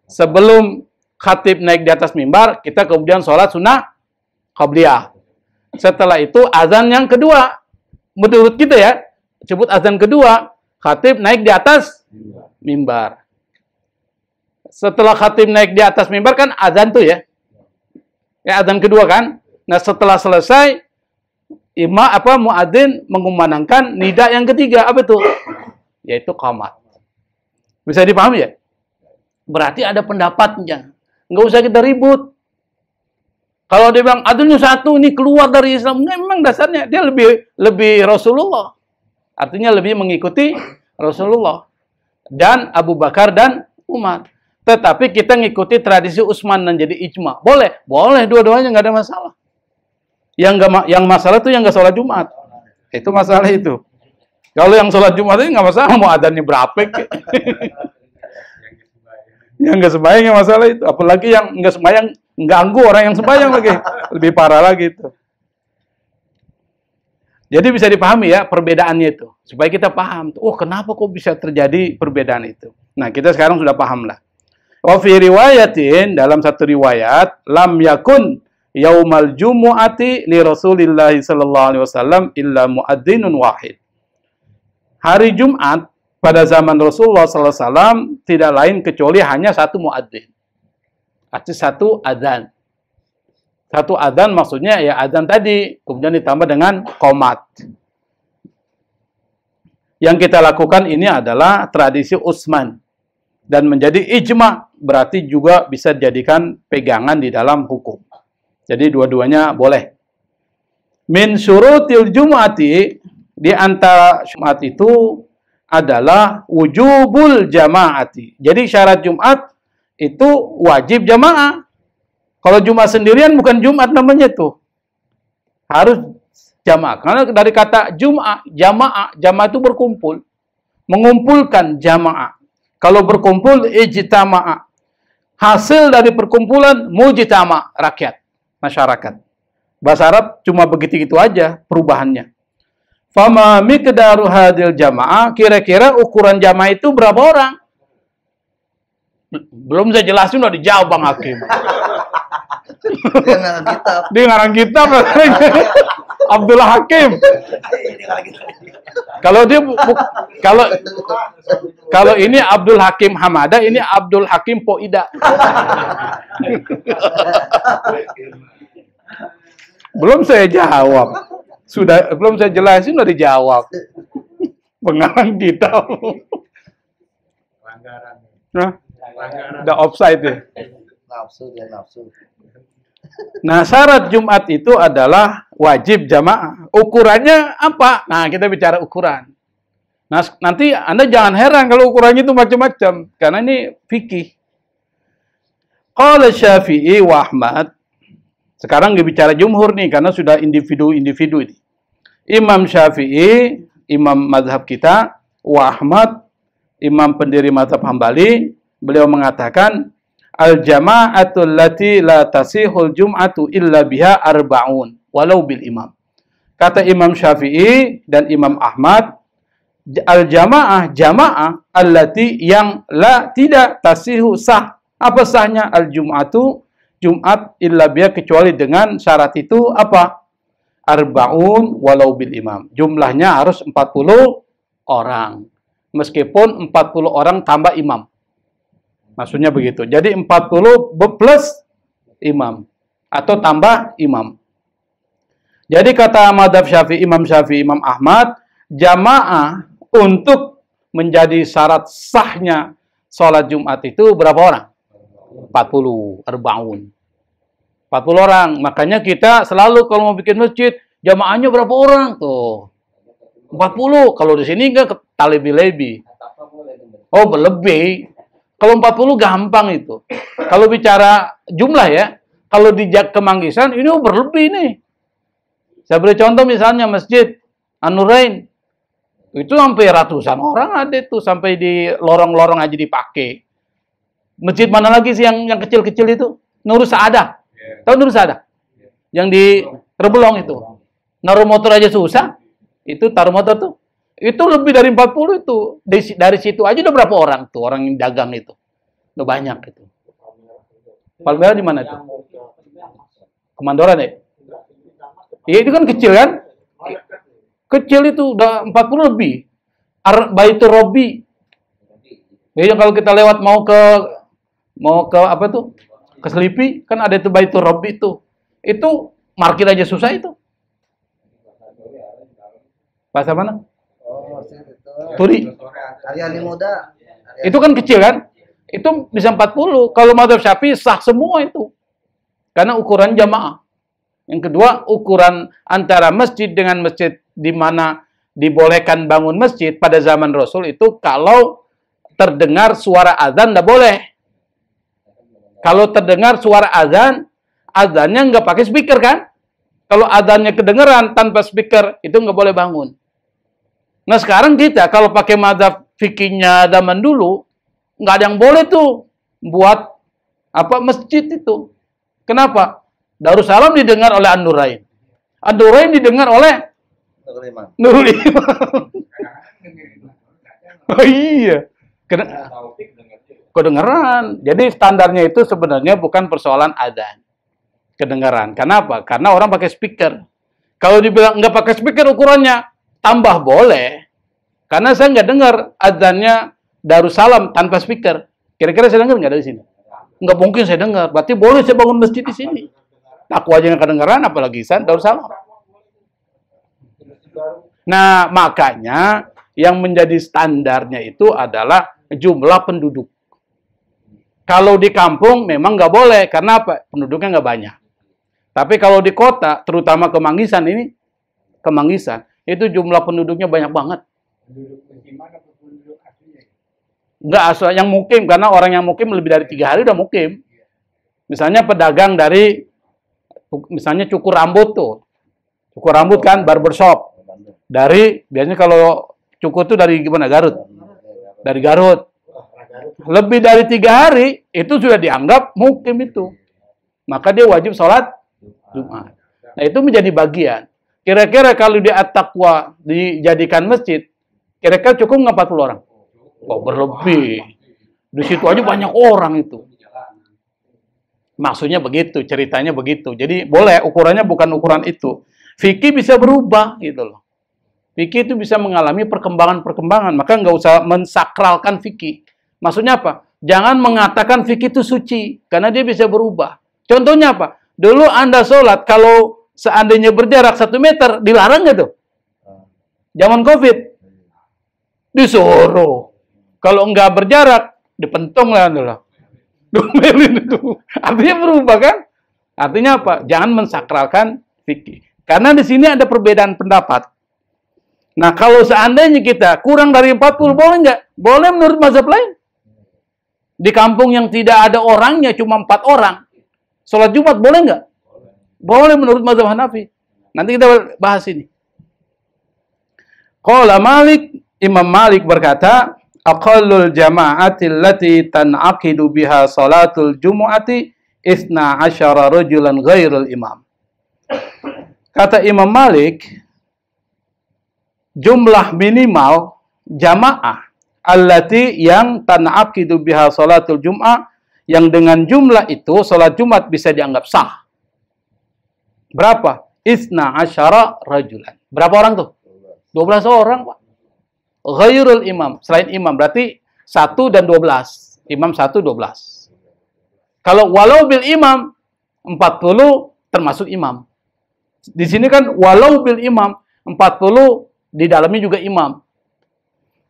sebelum khatib naik di atas mimbar, kita kemudian sholat sunnah qabliyah. Setelah itu azan yang kedua. Menurut kita ya, sebut azan kedua, khatib naik di atas mimbar. Setelah khatib naik di atas mimbar kan azan tuh ya. Ya azan kedua kan. Nah, setelah selesai muadzin mengumandangkan nida yang ketiga, apa itu? Yaitu qamat. Bisa dipahami ya? Berarti ada pendapatnya. Nggak usah kita ribut. Kalau dia bilang adanya satu ini keluar dari Islam, memang dasarnya dia lebih Rasulullah. Artinya lebih mengikuti Rasulullah dan Abu Bakar dan Umar. Tetapi kita ngikuti tradisi Utsman dan jadi ijma. Boleh, boleh dua-duanya nggak ada masalah. Yang masalah itu yang nggak sholat Jumat. Itu masalah itu. Kalau yang sholat Jumat itu nggak masalah, mau adanya berapa? Yang nggak sembahyang yang masalah itu. Apalagi yang nggak sembahyang ganggu orang yang sembahyang lagi. Lebih parah lagi itu. Jadi bisa dipahami ya perbedaannya itu. Supaya kita paham. Oh, kenapa kok bisa terjadi perbedaan itu. Nah, kita sekarang sudah paham lah. Wa fi riwayatin, dalam satu riwayat, lam yakun yaumal jumu'ati li Rasulillah sallallahu alaihi wasallam illa muadzzinun wahid. Hari Jumat pada zaman Rasulullah sallallahu alaihi wasallam tidak lain kecuali hanya satu muadzin. Artinya satu adzan. Satu adzan maksudnya ya adzan tadi, kemudian ditambah dengan qomat. Yang kita lakukan ini adalah tradisi Utsman dan menjadi ijma, berarti juga bisa dijadikan pegangan di dalam hukum. Jadi dua-duanya boleh. Min syurutil jum'ati, di antara Jumat itu adalah wujubul jamaati. Jadi syarat Jumat itu wajib jamaah. Kalau Jumat sendirian bukan Jumat namanya tuh. Harus jamaah. Karena dari kata Jum'ah, jamaah itu berkumpul. Mengumpulkan jamaah. Kalau berkumpul ijtama'a. Hasil dari perkumpulan mujtama', rakyat, masyarakat. Bahasa Arab cuma begitu-gitu aja perubahannya. Fama miqdaru hadil jamaah, kira-kira ukuran jamaah itu berapa orang? Belum saya jelasin udah dijawab Bang Hakim. Dia ngarang kitab. Dia ngarang kitab. Abdullah Hakim. Kalau dia kalau ini Abdul Hakim Hamada, ini Abdul Hakim Poida. Belum saya jawab. Belum saya jelasin udah dijawab. Pengarang kitab. Pelanggaran. Nah, udah offside ya. Nafsu, dia nafsu. Nah, syarat Jumat itu adalah wajib jamaah. Ukurannya apa? Nah, kita bicara ukuran. Nah, nanti Anda jangan heran kalau ukurannya itu macam-macam. Karena ini fikih. Qala Syafi'i wa Ahmad. Sekarang bicara jumhur nih, karena sudah individu-individu ini. Imam Syafi'i, imam mazhab kita, wa Ahmad, imam pendiri mazhab Hambali, beliau mengatakan, al-jama'atul lati la tasihul jum'atu illa biha arba'un, walau bil imam. Kata Imam Syafi'i dan Imam Ahmad, al-jama'ah, jamaah, allati yang la tidak tasihu sah. Apa sahnya al-jum'atu? Jumat illa biha, kecuali dengan syarat itu apa? Arba'un walau bil imam. Jumlahnya harus 40 orang. Meskipun 40 orang tambah imam. Maksudnya begitu. Jadi 40 plus imam. Atau tambah imam. Jadi kata madhab Syafi'i, Imam Syafi'i, Imam Ahmad, jamaah untuk menjadi syarat sahnya sholat Jumat itu berapa orang? 40, arba'un. 40 orang. Makanya kita selalu kalau mau bikin masjid, jamaahnya berapa orang? Tuh. 40. Kalau di sini enggak lebih-lebih. Oh, berlebih. Kalau 40 gampang itu. Kalau bicara jumlah ya, kalau di Kemanggisan ini berlebih nih. Saya beri contoh misalnya Masjid An-Nurain. Itu sampai ratusan orang ada itu, sampai di lorong-lorong aja dipakai. Masjid mana lagi sih yang kecil-kecil itu? Nur Saadah. Tahu Nur Saadah? Yang di Rebelong itu. Naruh motor aja susah. Itu taruh motor tuh. Itu lebih dari 40 itu. Dari situ aja udah berapa orang tuh, orang yang dagang itu. Udah banyak itu. Palmera di mana tuh? Kemandoran ya? Iya itu kan kecil kan? Kecil itu udah 40 lebih. Baitur Robi. Jadi kalau kita lewat mau ke apa tuh? Ke Selipi kan ada itu Baitur Robi itu. Itu parkir aja susah itu. Pasar mana? Oh, itu. Turi. Aryani Muda. Itu kan kecil kan? Itu bisa 40. Kalau mazhab Syafi'i sah semua itu. Karena ukuran jamaah. Yang kedua, ukuran antara masjid dengan masjid di mana dibolehkan bangun masjid pada zaman Rasul itu kalau terdengar suara azan nggak boleh. Kalau terdengar suara azan, azannya nggak pakai speaker kan? Kalau azannya kedengeran tanpa speaker, itu nggak boleh bangun. Nah sekarang kita kalau pakai mazhab fikihnya zaman dulu, nggak ada yang boleh tuh buat apa masjid itu. Kenapa? Darussalam didengar oleh An-Nurain. An-Nurain didengar oleh Nurul Iman. Oh iya. Kedengaran. Jadi standarnya itu sebenarnya bukan persoalan adzan. Kedengaran. Kenapa? Karena orang pakai speaker. Kalau dibilang nggak pakai speaker ukurannya, tambah boleh. Karena saya nggak dengar adzannya Darussalam tanpa speaker. Kira-kira saya dengar nggak dari sini? Nggak mungkin saya dengar. Berarti boleh saya bangun masjid di sini. Aku aja nggak kedengaran, apalagi Darussalam. Nah, makanya yang menjadi standarnya itu adalah jumlah penduduk. Kalau di kampung memang nggak boleh, karena apa? Penduduknya nggak banyak. Tapi kalau di kota, terutama Kemanggisan ini, Kemanggisan, itu jumlah penduduknya banyak banget. Nggak asal yang mukim, karena orang yang mukim lebih dari 3 hari udah mukim. Misalnya pedagang dari, misalnya cukur rambut tuh. Cukur rambut kan, barbershop. Dari, biasanya kalau cukur tuh dari gimana? Garut. Dari Garut. Lebih dari 3 hari, itu sudah dianggap mukim itu. Maka dia wajib sholat Jumat. Nah itu menjadi bagian. Kira-kira kalau di At-Taqwa dijadikan masjid, kira-kira cukup nggak 40 orang? Oh berlebih. Di situ aja banyak orang itu. Maksudnya begitu, ceritanya begitu. Jadi boleh, ukurannya bukan ukuran itu. Fikih bisa berubah gitu loh. Fikih itu bisa mengalami perkembangan-perkembangan. Maka nggak usah mensakralkan fikih. Maksudnya apa? Jangan mengatakan fikih itu suci. Karena dia bisa berubah. Contohnya apa? Dulu Anda sholat, kalau seandainya berjarak 1 meter, dilarang nggak tuh? Zaman COVID. Disuruh. Kalau nggak berjarak, dipentong lah Anda lah. Domelin itu. Artinya berubah kan? Artinya apa? Jangan mensakralkan fikih. Karena di sini ada perbedaan pendapat. Nah, kalau seandainya kita kurang dari 40, boleh nggak? Boleh menurut mazhab lain. Di kampung yang tidak ada orangnya, cuma 4 orang. Sholat Jumat boleh nggak? Boleh menurut mazhab Hanafi. Nanti kita bahas ini. Qala Malik, Imam Malik berkata, aqallul jama'ati allati tan'aqidu biha salatul jumu'ati 12 rajulan ghairul imam. Kata Imam Malik, jumlah minimal jamaah allati yang tan'aqidu biha salatul jum'ah, yang dengan jumlah itu salat Jumat bisa dianggap sah. Berapa? 12 rajulan. Berapa orang tuh? 12 orang, Pak. Ghairul imam, selain imam, berarti 1 dan 12. Imam 1, 12. Kalau walau bil imam 40 termasuk imam. Di sini kan walau bil imam 40 di dalamnya juga imam.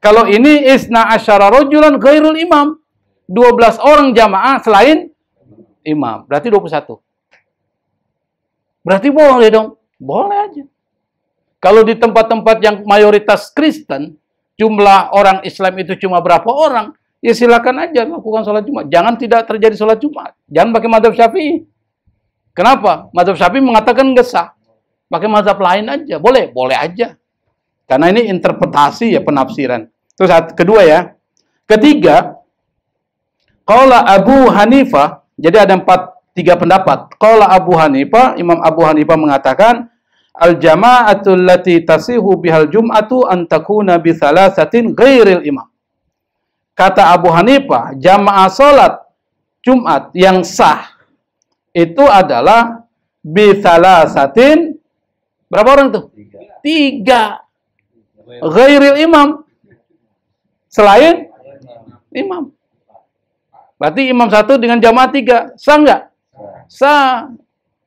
Kalau ini 12 rajulan ghairul imam, 12 orang jamaah selain imam, berarti 21. Berarti boleh dong? Boleh aja. Kalau di tempat-tempat yang mayoritas Kristen, jumlah orang Islam itu cuma berapa orang, ya silakan aja lakukan sholat Jumat. Jangan tidak terjadi sholat Jumat. Jangan pakai mazhab Syafi'i. Kenapa? Mazhab Syafi'i mengatakan nggak sah. Pakai mazhab lain aja. Boleh? Boleh aja. Karena ini interpretasi ya, penafsiran. Terus kedua ya. Ketiga, qala Abu Hanifah, jadi ada 3 pendapat. Qala Abu Hanifah, Imam Abu Hanifah mengatakan, Al-jama'atul lati tasihu bihal jum'atu an takuna bi thalathatin ghairil imam. Kata Abu Hanifah, jamaah salat Jumat yang sah itu adalah bi thalathatin, berapa orang tuh? 3. Ghairil imam, selain imam. Berarti imam 1 dengan jamaah 3, sah nggak? Sah.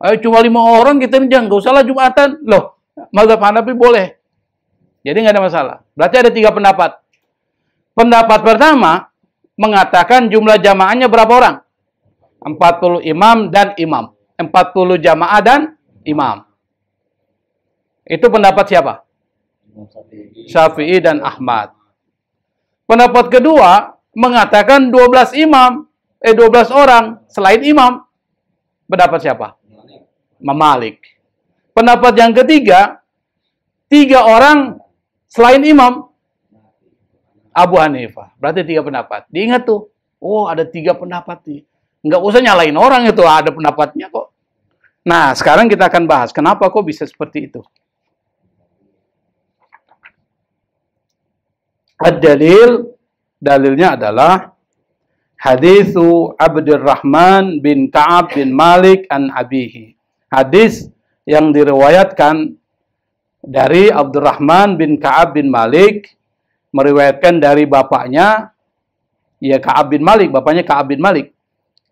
Ayo cuma 5 orang kita nggak usahlah Jumatan. Loh, mazhab Hanafi boleh. Jadi nggak ada masalah. Berarti ada 3 pendapat. Pendapat pertama mengatakan jumlah jamaahnya berapa orang? 40 imam dan imam. 40 jamaah dan imam. Itu pendapat siapa? Syafi'i dan Ahmad. Pendapat kedua mengatakan 12 orang selain imam. Pendapat siapa? Imam Malik. Pendapat yang ketiga, 3 orang selain imam. Abu Hanifah. Berarti 3 pendapat. Diingat tuh. Oh, ada 3 pendapat nih. Nggak usah nyalain orang itu. Ada pendapatnya kok. Nah, sekarang kita akan bahas. Kenapa kok bisa seperti itu? Ad-dalil. Dalilnya adalah hadithu Abdurrahman bin Ka'ab bin Malik an abihi. Hadis yang diriwayatkan dari Abdurrahman bin Ka'ab bin Malik, meriwayatkan dari bapaknya, ya Ka'ab bin Malik, bapaknya Ka'ab bin Malik.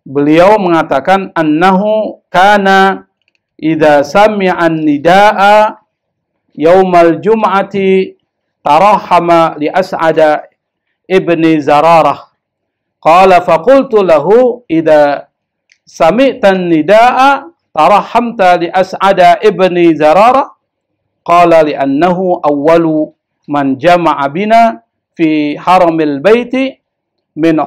Beliau mengatakan annahu kana idza sami'an nidaa yaumal jum'ati tarahama li As'ada ibni Zararah. Qala faqultu lahu idza sami'tan nidaa tarahamta li As'ada ibni Zararah. Qala li annahu awwalu man jama'a bina fi haramil baiti min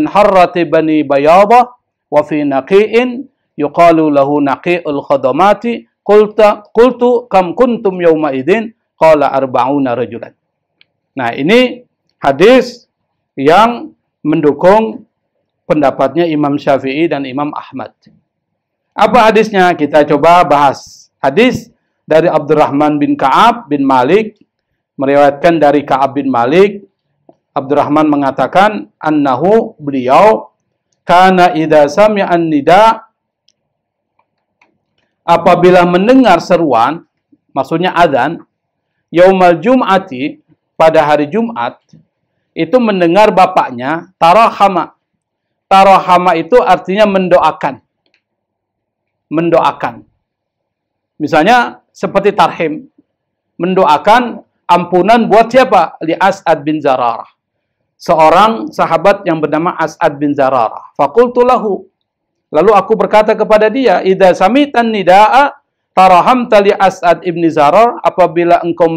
harrati bani Bayadah wa fi naqi'in yuqalu lahu naqi'ul khadamati. Qultu kam kuntum yawma idin? Qala arba'una rajulan. Nah, ini hadis yang mendukung pendapatnya Imam Syafi'i dan Imam Ahmad. Apa hadisnya? Kita coba bahas. Hadis dari Abdurrahman bin Ka'ab bin Malik, meriwayatkan dari Ka'ab bin Malik. Abdurrahman mengatakan annahu, beliau, kana idza sami'an nida, apabila mendengar seruan, maksudnya azan, yaumal jum'ati, pada hari Jumat, itu mendengar bapaknya tarahama. Tarahama itu artinya mendoakan. Mendoakan. Misalnya seperti tarhim, mendoakan ampunan buat siapa? Li As'ad bin Zararah. Seorang sahabat yang bernama As'ad bin Zararah. Faqultu lahu. Lalu aku berkata kepada dia, idza sami'tan nidaa tarahamta li As'ad ibn Zararah, apabila engkau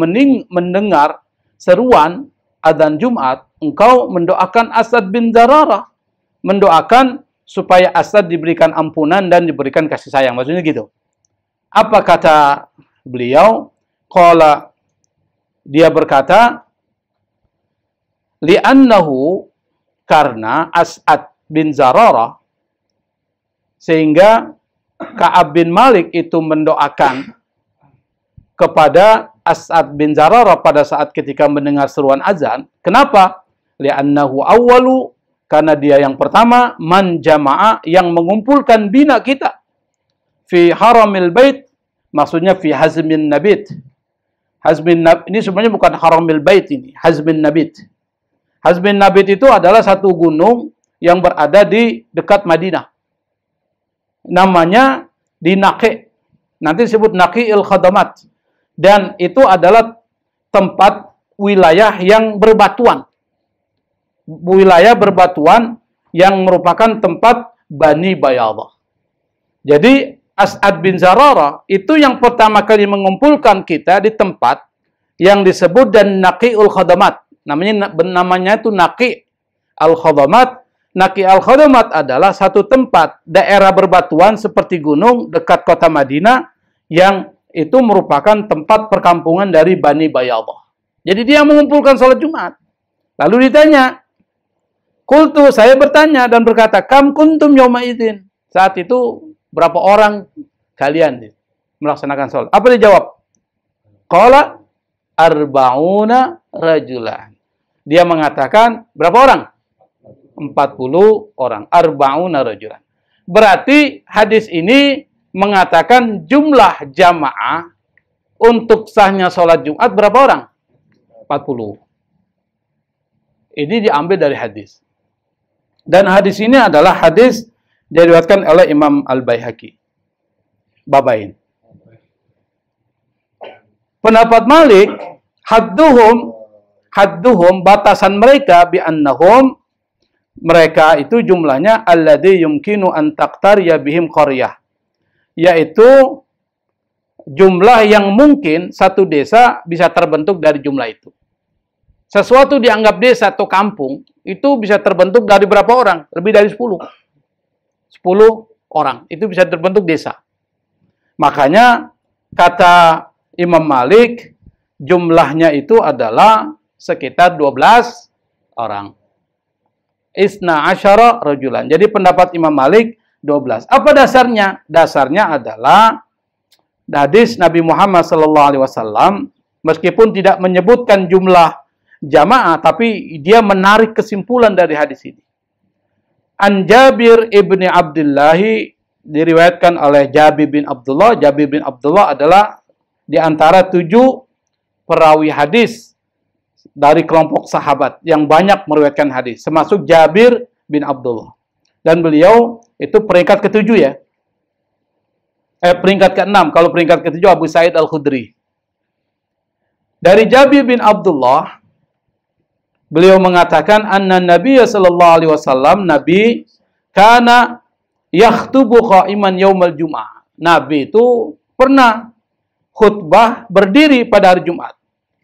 mendengar seruan adzan Jumat, engkau mendoakan As'ad bin Zararah, mendoakan supaya As'ad diberikan ampunan dan diberikan kasih sayang. Maksudnya gitu. Apa kata beliau? Qala, dia berkata, li'annahu, karena As'ad bin Zararah, sehingga Ka'ab bin Malik itu mendoakan kepada As'ad bin Zararah pada saat ketika mendengar seruan azan. Kenapa? Li'annahu awwalu, karena dia yang pertama, man jama'a, yang mengumpulkan bina kita. Fi haramil bait, maksudnya fi hazmin nabit. Hazmin nabit, ini sebenarnya bukan haramil bait ini, hazmin nabit. Hazmin nabit itu adalah satu gunung yang berada di dekat Madinah. Namanya di Naqi'. Nanti disebut Naqi'il Khadamat. Dan itu adalah tempat wilayah yang berbatuan. Wilayah berbatuan yang merupakan tempat Bani Bayadah. Jadi As'ad bin Zararah itu yang pertama kali mengumpulkan kita di tempat yang disebut dan Naqi'ul Khadamat. Namanya itu Naqi' al-Khadamat. Naqi' al-Khadamat adalah satu tempat daerah berbatuan seperti gunung dekat kota Madinah yang itu merupakan tempat perkampungan dari Bani Bayadah. Jadi dia mengumpulkan sholat Jumat. Lalu ditanya, qultu, saya bertanya dan berkata, kam kuntum yawma idzin? Saat itu berapa orang kalian melaksanakan sholat? Apa dia jawab? Qala arba'una rajulan. Dia mengatakan berapa orang? 40 orang. Arba'una rajulan. Berarti hadis ini mengatakan jumlah jamaah untuk sahnya sholat Jumat berapa orang? 40. Ini diambil dari hadis. Dan hadis ini adalah hadis diriwayatkan oleh Imam Al-Baihaqi. Babain. Pendapat Malik, hadduhum batasan mereka bi annahum mereka itu jumlahnya alladzi yumkinu an taqtariya bihim qaryah. Yaitu jumlah yang mungkin satu desa bisa terbentuk dari jumlah itu. Sesuatu dianggap desa atau kampung, itu bisa terbentuk dari berapa orang? Lebih dari 10. 10 orang, itu bisa terbentuk desa. Makanya, kata Imam Malik, jumlahnya itu adalah sekitar 12 orang. Isna asyara rajulan. Jadi pendapat Imam Malik, 12. Apa dasarnya? Dasarnya adalah hadis Nabi Muhammad SAW, meskipun tidak menyebutkan jumlah jamaah, tapi dia menarik kesimpulan dari hadis ini. An Jabir ibni Abdillahi, diriwayatkan oleh Jabir bin Abdullah. Jabir bin Abdullah adalah di antara 7 perawi hadis dari kelompok sahabat yang banyak meriwayatkan hadis, termasuk Jabir bin Abdullah. Dan beliau itu peringkat ke-7 ya. Peringkat ke-6. Kalau peringkat ke-7 Abu Sa'id Al-Khudri. Dari Jabir bin Abdullah, beliau mengatakan anna Nabiya sallallahu alaihi wasallam, Nabi kana yakhtubu qa'iman yaumal Jum'ah. Nabi itu pernah khutbah berdiri pada hari Jumat.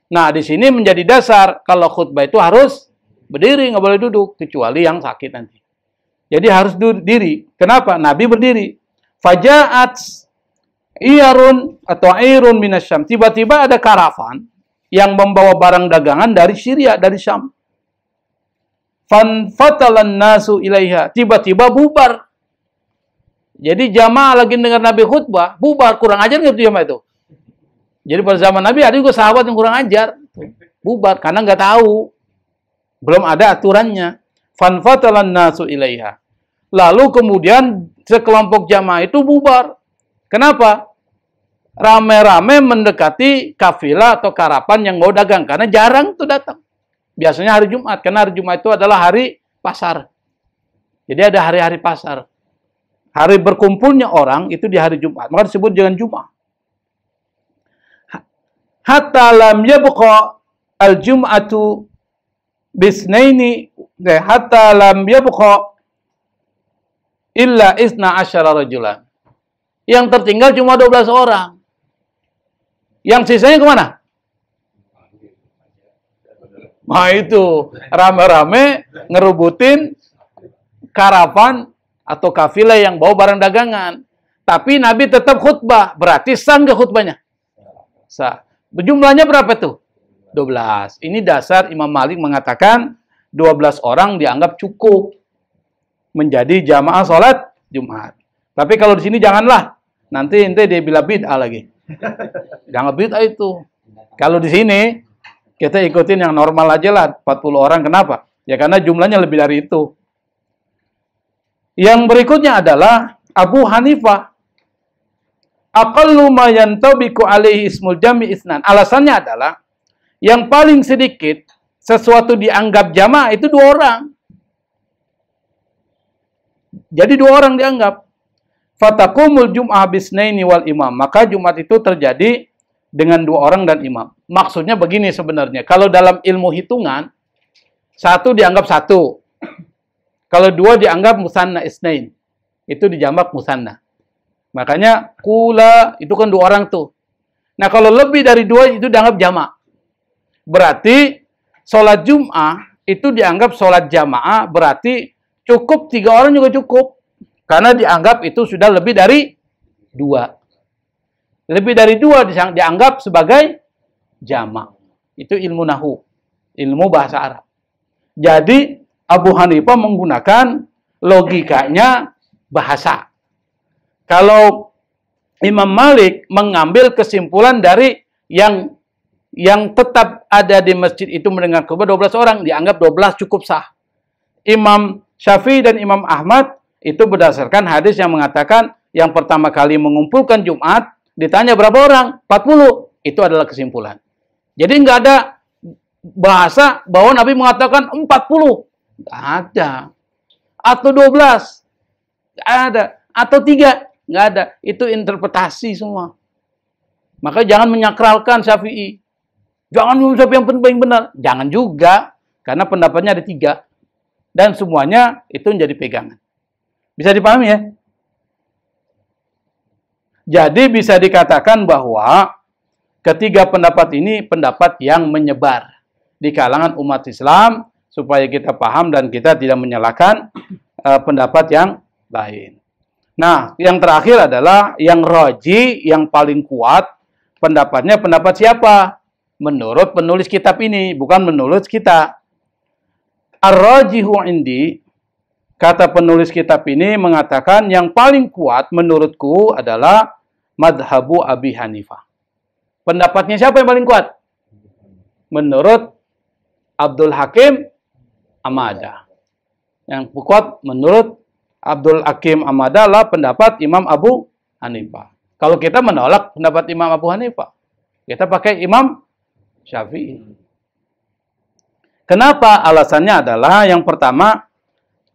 Nah, di sini menjadi dasar kalau khutbah itu harus berdiri, nggak boleh duduk kecuali yang sakit nanti. Jadi harus diri. Kenapa? Nabi berdiri. Faja'at iyarun atau airun minasyam. Tiba-tiba ada karavan yang membawa barang dagangan dari Syria, dari Syam. Fanfatalan nasu ilaiha. Tiba-tiba bubar. Jadi jamaah lagi dengar Nabi khutbah, bubar. Kurang ajar nggak itu jamaah itu? Jadi pada zaman Nabi ada juga sahabat yang kurang ajar. Bubar karena nggak tahu. Belum ada aturannya. Fanfatalan nasu ilaiha. Lalu kemudian sekelompok jamaah itu bubar. Kenapa? Rame-rame mendekati kafilah atau karapan yang mau dagang. Karena jarang tuh datang. Biasanya hari Jumat. Karena hari Jumat itu adalah hari pasar. Jadi ada hari-hari pasar. Hari berkumpulnya orang itu di hari Jumat. Maka disebut dengan Jumat. Hatta lam yabqa al-jum'atu bisnaini. Hatta lam yabqa illa isna asyara rajulan. Yang tertinggal cuma 12 orang. Yang sisanya kemana? Nah itu, rame-rame ngerubutin karavan atau kafilah yang bawa barang dagangan. Tapi Nabi tetap khutbah. Berarti sah nggak khutbahnya? Sah. Jumlahnya berapa tuh? 12. Ini dasar Imam Malik mengatakan 12 orang dianggap cukup menjadi jamaah sholat Jumat. Tapi kalau di sini janganlah. Nanti dia bilang bid'ah lagi. Jangan bid'ah itu. Kalau di sini kita ikutin yang normal aja lah. 40 orang. Kenapa? Ya karena jumlahnya lebih dari itu. Yang berikutnya adalah Abu Hanifah. Aqallu ma yantabiqu alaihi ismul jami' isnan. Alasannya adalah yang paling sedikit sesuatu dianggap jamaah itu 2 orang. Jadi 2 orang dianggap. Fatakumul jum'ah bisnaini wal imam. Maka Jumat itu terjadi dengan 2 orang dan imam. Maksudnya begini sebenarnya. Kalau dalam ilmu hitungan, 1 dianggap 1. Kalau 2 dianggap musanna isnain. Itu dijamak musanna. Makanya kula itu kan 2 orang tuh. Nah kalau lebih dari 2 itu dianggap jamak. Berarti sholat Jum'ah itu dianggap sholat jamaah. Berarti cukup 3 orang juga cukup. Karena dianggap itu sudah lebih dari 2. Lebih dari 2 dianggap sebagai jamak. Itu ilmu nahu. Ilmu bahasa Arab. Jadi Abu Hanifah menggunakan logikanya bahasa. Kalau Imam Malik mengambil kesimpulan dari yang yang tetap ada di masjid itu mendengar khutbah 12 orang, dianggap 12 cukup sah. Imam Syafi'i dan Imam Ahmad itu berdasarkan hadis yang mengatakan yang pertama kali mengumpulkan Jumat, ditanya berapa orang? 40. Itu adalah kesimpulan. Jadi nggak ada bahasa bahwa Nabi mengatakan 40. Nggak ada. Atau 12. Nggak ada. Atau 3. Nggak ada. Itu interpretasi semua. Maka jangan menyakralkan Syafi'i. Jangan Syafi'i yang paling benar. Jangan juga. Karena pendapatnya ada 3. Dan semuanya itu menjadi pegangan. Bisa dipahami ya? Jadi bisa dikatakan bahwa ketiga pendapat ini pendapat yang menyebar di kalangan umat Islam supaya kita paham dan kita tidak menyalahkan pendapat yang lain. Nah, yang terakhir adalah yang roji, yang paling kuat pendapatnya pendapat siapa? Menurut penulis kitab ini, bukan menurut kita. Ar-rajihu indi, kata penulis kitab ini mengatakan yang paling kuat menurutku adalah madhabu Abi Hanifah. Pendapatnya siapa yang paling kuat? Menurut Abdul Hakim Amada. Yang kuat menurut Abdul Hakim Amada adalah pendapat Imam Abu Hanifah. Kalau kita menolak pendapat Imam Abu Hanifah, kita pakai Imam Syafi'i. Kenapa? Alasannya adalah yang pertama,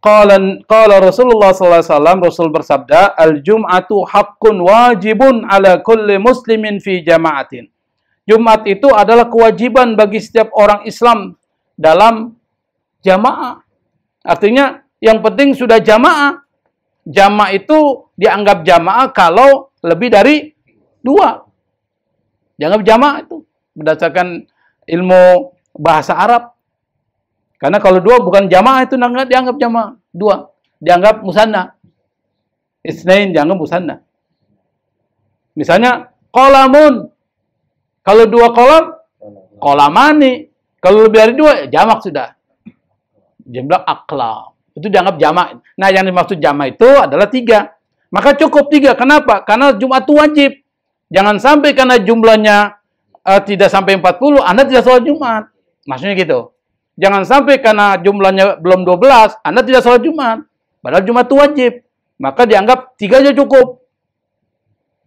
qala Rasulullah SAW, Rasul bersabda, al-jum'atu haqqun wajibun ala kulli muslimin fi jama'atin. Jumat itu adalah kewajiban bagi setiap orang Islam dalam jamaah. Artinya yang penting sudah jamaah. Jamaah itu dianggap jamaah kalau lebih dari 2. Dianggap jamaah itu berdasarkan ilmu bahasa Arab. Karena kalau 2 bukan jamaah itu dianggap jamaah. 2 dianggap musanna. Isnain dianggap musanna. Misalnya qolamun. Kalau 2 kolam, kolamani. Kalau lebih dari 2, jamak sudah. Jumlah aqlam. Itu dianggap jamak. Nah, yang dimaksud jamak itu adalah 3. Maka cukup 3. Kenapa? Karena Jumat itu wajib. Jangan sampai karena jumlahnya tidak sampai 40, Anda tidak sholat Jumat. Maksudnya gitu. Jangan sampai karena jumlahnya belum 12, Anda tidak sholat Jumat. Padahal Jumat itu wajib. Maka dianggap 3 aja cukup.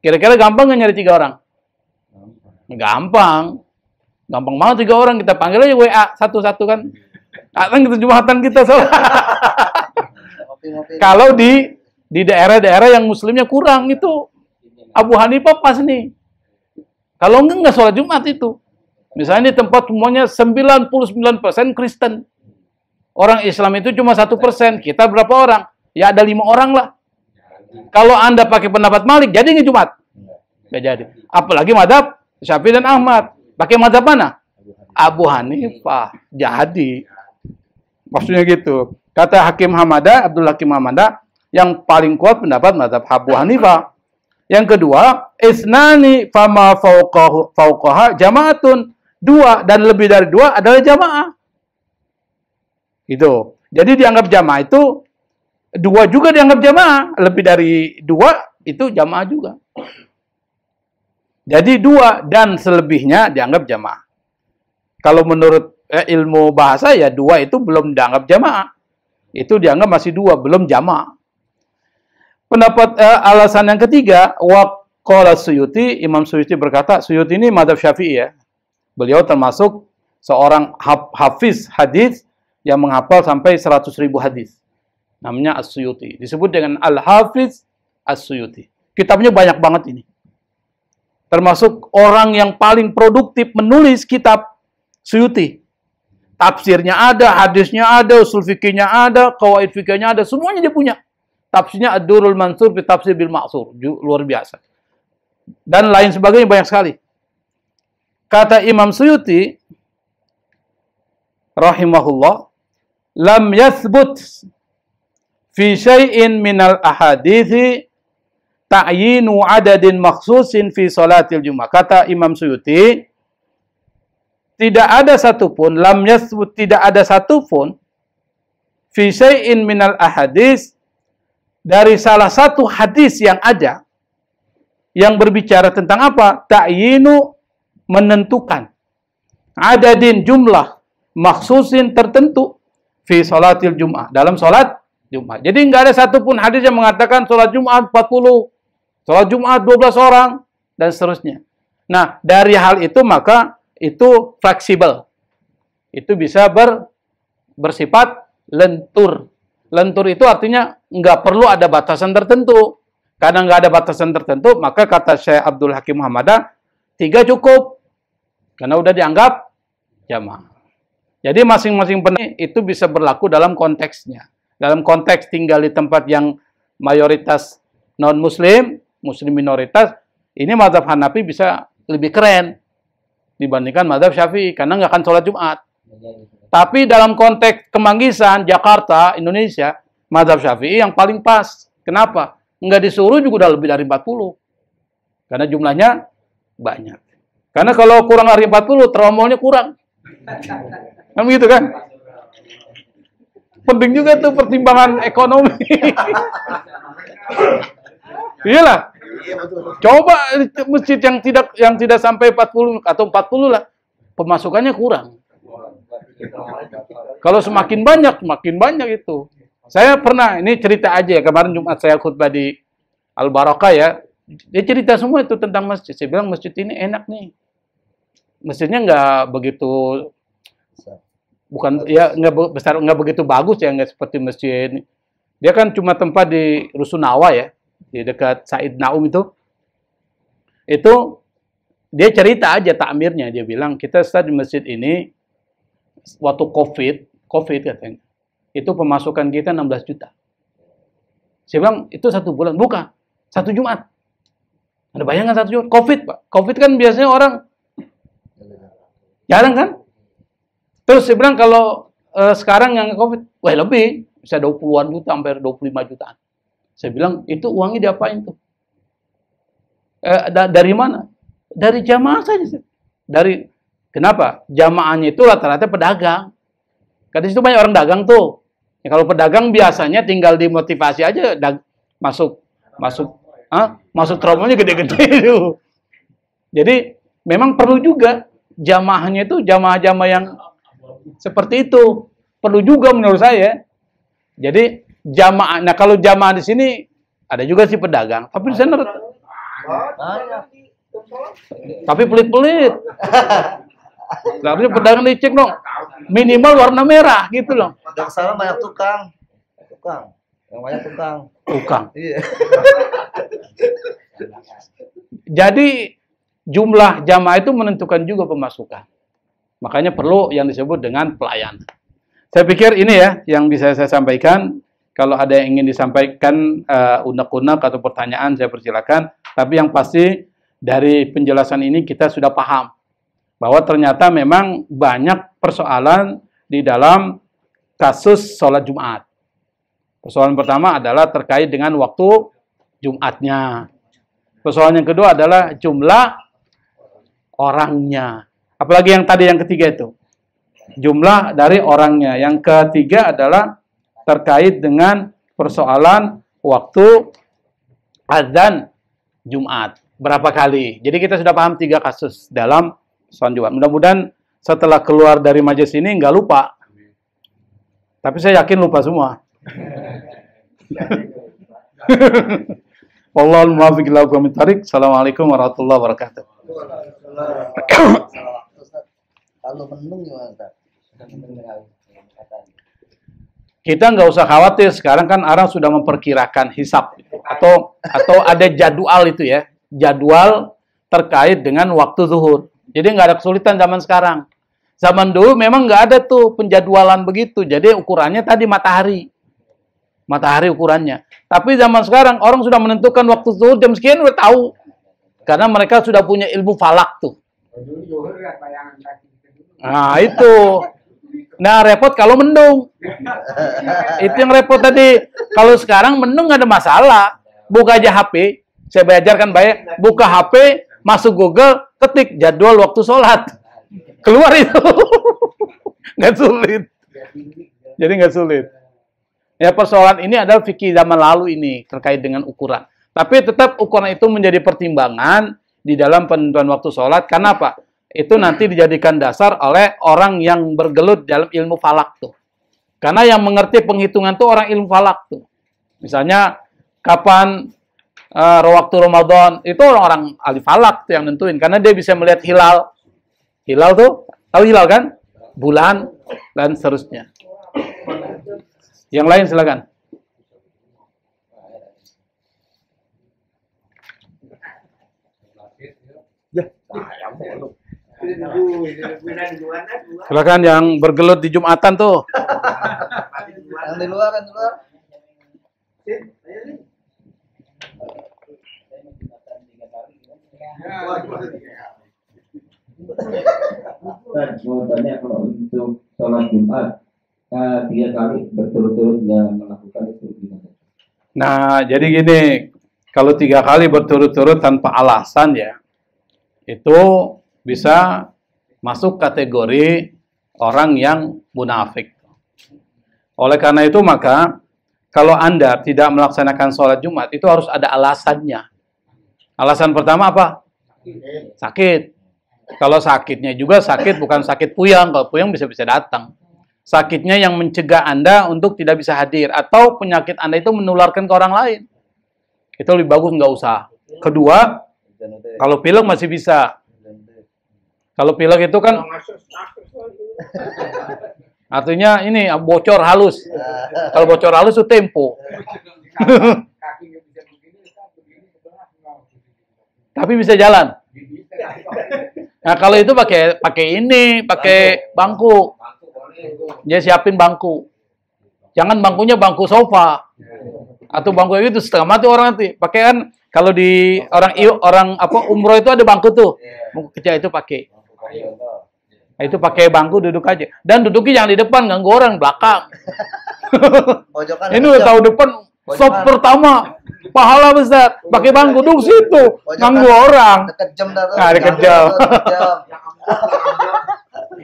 Kira-kira gampang nggak nyari 3 orang? Gampang. Gampang banget 3 orang. Kita panggil aja WA satu-satu kan. Datang gitu Jumatan kita sholat. Kalau di daerah-daerah yang muslimnya kurang itu Abu Hanifah pas nih. Kalau enggak sholat Jumat itu. Misalnya di tempat semuanya 99% Kristen. Orang Islam itu cuma 1%. Kita berapa orang? Ya ada 5 orang lah. Kalau Anda pakai pendapat Malik, jadi nggak Jumat? Nggak jadi. Apalagi madhab Syafi'i dan Ahmad. Pakai madhab mana? Abu Hanifah. Jadi. Maksudnya gitu. Kata Hakim Hamada, Abdul Hakim Hamada, yang paling kuat pendapat madhab Abu Hanifah. Yang kedua, isnani fama fauqaha jama'atun. 2 dan lebih dari 2 adalah jamaah. Itu. Jadi dianggap jamaah itu 2 juga dianggap jamaah. Lebih dari 2 itu jamaah juga. Jadi 2 dan selebihnya dianggap jamaah. Kalau menurut ilmu bahasa ya 2 itu belum dianggap jamaah. Itu dianggap masih 2, belum jamaah. Pendapat alasan yang ketiga, waqala Suyuti, Imam Suyuti berkata, Suyuti ini madhab Syafi'i ya. Beliau termasuk seorang hafiz hadis yang menghafal sampai 100.000 hadis. Namanya As-Suyuti. Disebut dengan Al-Hafiz As-Suyuti. Kitabnya banyak banget ini. Termasuk orang yang paling produktif menulis kitab Suyuti. Tafsirnya ada, hadisnya ada, usul fikihnya ada, qawaid fikihnya ada, semuanya dia punya. Tafsirnya Ad-Durrul Mansur fi Tafsir bil Ma'sur. Luar biasa. Dan lain sebagainya banyak sekali. Kata Imam Suyuti rahimahullah, lam yathbut fi syai'in minal ahadithi ta'yinu adadin makhsusin fi salatil Jumat. Kata Imam Suyuti, tidak ada satupun, lam yathbut, tidak ada satupun fi syai'in minal ahadits, dari salah satu hadis yang ada yang berbicara tentang apa? Ta'yinu, menentukan. adadin jumlah maksusin tertentu fi sholatil Jum'ah, dalam sholat Jumat. Jadi nggak ada satupun hadis yang mengatakan sholat Jumat 40, sholat Jumat 12 orang, dan seterusnya. Nah, dari hal itu maka itu fleksibel. Itu bisa bersifat lentur. Lentur itu artinya nggak perlu ada batasan tertentu. Karena nggak ada batasan tertentu, maka kata Syekh Abdul Hakim Muhammadah, 3 cukup. Karena udah dianggap jamaah. Jadi masing-masing pendapat itu bisa berlaku dalam konteksnya. Dalam konteks tinggal di tempat yang mayoritas non-muslim, muslim minoritas, ini mazhab Hanafi bisa lebih keren dibandingkan mazhab Syafi'i, karena nggak akan sholat Jumat. Tapi dalam konteks Kemanggisan, Jakarta, Indonesia, mazhab Syafi'i yang paling pas. Kenapa? Nggak disuruh juga udah lebih dari 40. Karena jumlahnya banyak. Karena kalau kurang dari 40, tromolnya kurang. Kan begitu kan? Penting juga tuh pertimbangan ekonomi. Iyalah. Coba masjid yang tidak sampai 40 atau 40 lah, pemasukannya kurang. Kalau semakin banyak itu. Saya pernah, ini cerita aja ya, kemarin Jumat saya khutbah di Al-Barakah ya. Dia cerita semua itu tentang masjid. Saya bilang masjid ini enak nih. Masjidnya nggak begitu, bukan ya nggak besar, nggak begitu bagus ya, nggak seperti masjid. Dia kan cuma tempat di Rusunawa ya, di dekat Said Naum itu dia cerita aja takmirnya. Dia bilang kita start di masjid ini waktu COVID katanya, itu pemasukan kita 16 juta. Saya bilang itu 1 bulan, bukan 1 Jumat. Ada bayangan 1 Jumat? COVID Pak, COVID kan biasanya orang jarang kan? Terus saya bilang kalau sekarang yang COVID, wah lebih, bisa 20-an juta, hampir 25 jutaan. Saya bilang, itu uangnya diapain tuh? Dari mana? Dari jamaah saja. Kenapa? Jamaahnya itu rata-rata pedagang. Karena di situ banyak orang dagang tuh. Ya, kalau pedagang biasanya tinggal dimotivasi aja, masuk tromolnya gede-gede itu. Jadi memang perlu juga jamaahnya itu jamaah-jamaah yang seperti itu. Perlu juga menurut saya. Jadi jamaah, nah kalau jamaah di sini ada juga sih pedagang, tapi di sana tapi pelit-pelit. Harusnya pedagang dicek dong, minimal warna merah gitu loh. Yang sana banyak tukang. Yang banyak tukang. Iya. Jadi jumlah jamaah itu menentukan juga pemasukan. Makanya perlu yang disebut dengan pelayan. Saya pikir ini ya yang bisa saya sampaikan. Kalau ada yang ingin disampaikan unek-unek atau pertanyaan, saya persilakan. Tapi yang pasti dari penjelasan ini kita sudah paham bahwa ternyata memang banyak persoalan di dalam kasus sholat Jumat. Persoalan pertama adalah terkait dengan waktu Jumatnya. Persoalan yang kedua adalah jumlah orangnya. Apalagi yang tadi yang ketiga itu. Jumlah dari orangnya. Yang ketiga adalah terkait dengan persoalan waktu azan Jumat. Berapa kali. Jadi kita sudah paham 3 kasus dalam sholat Jumat. Mudah-mudahan setelah keluar dari majelis ini nggak lupa. Tapi saya yakin lupa semua. Wallahul muwaffiq ila aqwamit thoriq. Assalamualaikum warahmatullahi wabarakatuh. Kalau mendung gimana? Kita nggak usah khawatir, sekarang kan orang sudah memperkirakan hisab atau ada jadwal itu ya, jadwal terkait dengan waktu zuhur. Jadi nggak ada kesulitan zaman sekarang. Zaman dulu memang nggak ada tuh penjadwalan begitu. Jadi ukurannya tadi matahari ukurannya. Tapi zaman sekarang orang sudah menentukan waktu zuhur jam sekian udah tahu, karena mereka sudah punya ilmu falak tuh. Nah itu. Nah repot kalau mendung. Itu yang repot tadi. Kalau sekarang mendung nggak ada masalah. Buka aja HP. Saya belajarkan baik. Buka HP, masuk Google, ketik jadwal waktu sholat. Keluar itu. Nggak sulit. Jadi nggak sulit. Ya persoalan ini adalah fikih zaman lalu ini terkait dengan ukuran. Tapi tetap ukuran itu menjadi pertimbangan di dalam penentuan waktu sholat. Karena apa? itu nanti dijadikan dasar oleh orang yang bergelut dalam ilmu falak tuh. Karena yang mengerti penghitungan tuh orang ilmu falak tuh. Misalnya kapan waktu Ramadan, itu orang-orang ahli falak tuh yang nentuin. Karena dia bisa melihat hilal. Hilal tuh, tahu hilal kan? Bulan dan seterusnya. Yang lain silakan. Silakan yang bergelut di Jumatan tuh. Yang di luar, yang di luar. Mau tanya kalau untuk sholat Jumat 3 kali berturut-turut nggak melakukan itu gimana? Nah, jadi gini, kalau 3 kali berturut-turut tanpa alasan ya, itu bisa masuk kategori orang yang munafik. Oleh karena itu maka, kalau Anda tidak melaksanakan sholat Jumat, itu harus ada alasannya. Alasan pertama apa? Sakit. Kalau sakitnya juga sakit, bukan sakit puyang. Kalau puyang bisa-bisa datang. Sakitnya yang mencegah Anda untuk tidak bisa hadir. Atau penyakit Anda itu menularkan ke orang lain. Itu lebih bagus nggak usah. Kedua, kalau pilek masih bisa. Kalau pilek itu kan artinya ini bocor halus. Kalau bocor halus itu tempo. Tapi bisa jalan. Nah, kalau itu pakai bangku. Dia siapin bangku. Jangan bangkunya bangku sofa. Atau bangku itu setengah mati orang nanti. Pakai kan kalau di orang umroh itu ada bangku tuh. Bangku kecil itu pakai. Nah, itu pakai bangku duduk aja. Dan duduknya jangan di depan, ganggu orang belakang. Ini udah tahu depan sop pertama. Pahala besar. Pakai bangku duduk situ. Ganggu orang. Dekat jam dah tuh. Nah, dekat jam.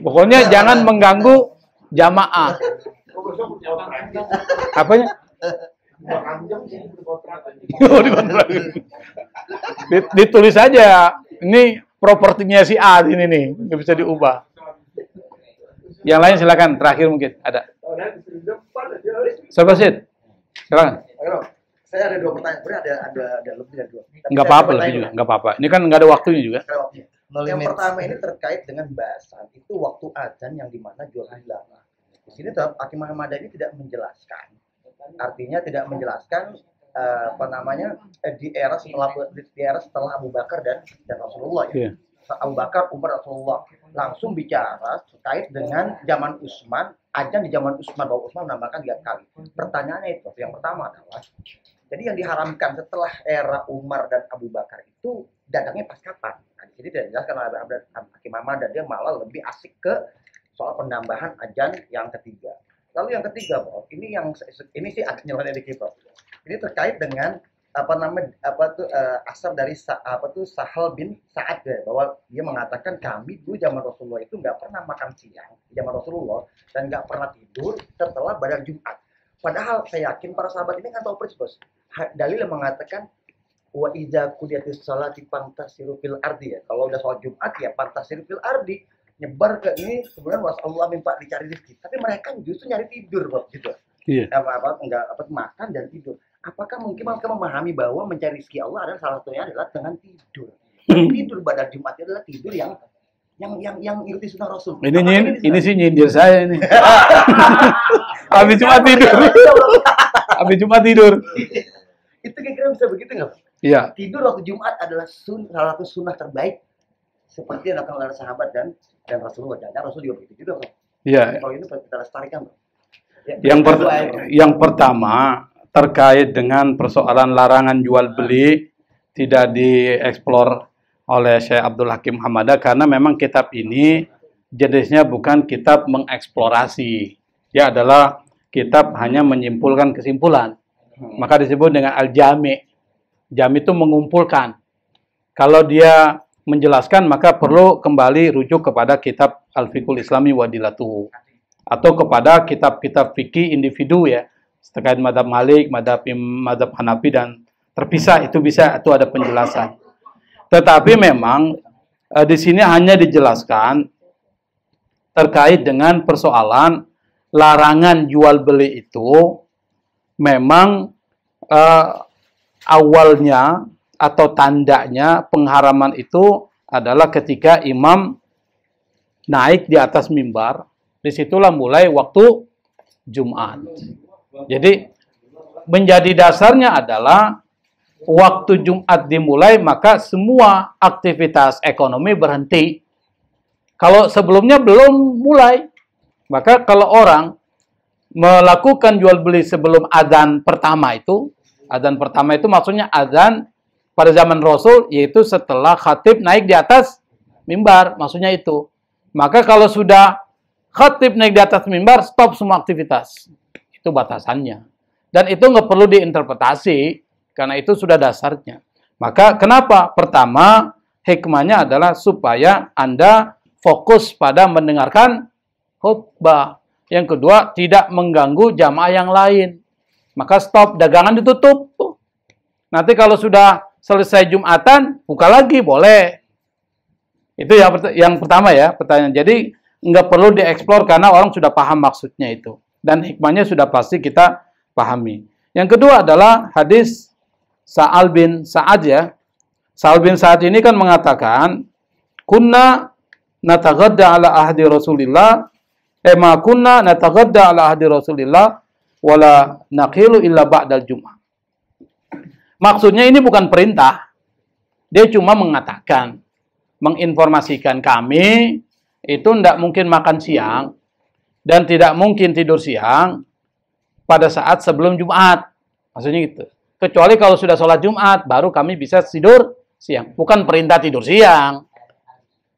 Pokoknya jangan mengganggu jamaah. Apanya? Ditulis aja. Ini propertinya si A ini nih. Nggak bisa diubah. Yang lain silakan. Terakhir mungkin. Ada. Sobat Sid. Silakan. Saya ada 2 pertanyaan. Sebenarnya ada lebih dari 2. Nggak apa-apa lebih juga. Nggak apa-apa. Ini kan nggak ada waktunya juga. Yang pertama ini terkait dengan bahasan itu waktu azan yang dimana jual dilarang. Di sini Hakim Ahmadani tidak menjelaskan. Artinya tidak menjelaskan di era setelah Abu Bakar dan Rasulullah ya. Yeah. Abu Bakar, Umar, Rasulullah langsung bicara terkait dengan zaman Utsman, azan di zaman Utsman bahwa Utsman menambahkan 3 kali. Pertanyaannya itu yang pertama adalah jadi yang diharamkan setelah era Umar dan Abu Bakar itu datangnya pas kapan? Nah, jadi tidak dijelaskan oleh Hakim Ahmad dan dia malah lebih asik ke soal penambahan azan yang ketiga. Lalu yang ketiga, Bro, ini sih agak nyelonnya dikit, Bro. Ini terkait dengan asar dari Sahal bin Sa'ad ya, bahwa dia mengatakan kami dulu zaman Rasulullah itu nggak pernah makan siang zaman Rasulullah dan nggak pernah tidur setelah badar Jumat. Padahal saya yakin para sahabat ini kan tahu persis, Bos. Dalil yang mengatakan wa idza qudiyatis sholati fantasiru fil ardi ya. Kalau udah sholat Jumat ya fantasiru fil ardi, nyebar ke ini kemudian Allah minta dicari rezeki. Tapi mereka justru nyari tidur, Bos, gitu. Iya. Makan dan tidur. Apakah mungkin mereka memahami bahwa mencari rezeki Allah adalah salah satunya adalah dengan tidur. Tidur pada Jumat adalah tidur yang ikuti sunnah Rasul. Ini sih nyindir saya ini. Habis Jumat tidur. Habis Jumat tidur. Itu kira-kira bisa begitu nggak? Iya. Tidur waktu Jumat adalah salah satu sunnah terbaik seperti yang dilakukan oleh sahabat dan Rasulullah. Dan Rasul juga begitu juga, Bro. Iya. Kalau ini kita lestarikan, Bro. Ya, yang pertama terkait dengan persoalan larangan jual beli tidak dieksplor oleh Syekh Abdul Hakim Hamada karena memang kitab ini jenisnya bukan kitab mengeksplorasi. Dia adalah kitab hanya menyimpulkan kesimpulan. Maka disebut dengan al-jami'. Jami itu mengumpulkan. Kalau dia menjelaskan maka perlu kembali rujuk kepada kitab Al-Fiqhul Islami wa Dilatuhu atau kepada kitab-kitab fikih individu ya, terkait mazhab Malik, mazhab Hanafi dan terpisah itu bisa, itu ada penjelasan. Tetapi memang di sini hanya dijelaskan terkait dengan persoalan larangan jual beli itu memang awalnya atau tandanya pengharaman itu adalah ketika imam naik di atas mimbar. Disitulah mulai waktu Jumat. Jadi menjadi dasarnya adalah waktu Jumat dimulai, maka semua aktivitas ekonomi berhenti. Kalau sebelumnya belum mulai, maka kalau orang melakukan jual beli sebelum adzan pertama itu maksudnya adzan pada zaman Rasul, yaitu setelah khatib naik di atas mimbar, maksudnya itu. Maka kalau sudah khatib naik di atas mimbar, stop semua aktivitas. Itu batasannya. Dan itu nggak perlu diinterpretasi, karena itu sudah dasarnya. Maka kenapa? Pertama, hikmahnya adalah supaya Anda fokus pada mendengarkan khutbah. Yang kedua, tidak mengganggu jamaah yang lain. Maka stop, dagangan ditutup. Nanti kalau sudah selesai Jumatan, buka lagi, boleh. Itu yang pertama ya, pertanyaan. Jadi, nggak perlu dieksplor karena orang sudah paham maksudnya itu. Dan hikmahnya sudah pasti kita pahami. Yang kedua adalah hadis Sa'al bin Sa'ad ya. Sa'al bin Sa'ad ini kan mengatakan, kunna nataghadda ala ahdi Rasulillah, ma kunna nataghadda ala ahdi Rasulillah, wala naqilu illa ba'dal Jum'ah. Maksudnya ini bukan perintah. Dia cuma mengatakan, menginformasikan kami, itu tidak mungkin makan siang, dan tidak mungkin tidur siang, pada saat sebelum Jumat. Maksudnya gitu. Kecuali kalau sudah sholat Jumat, baru kami bisa tidur siang. Bukan perintah tidur siang.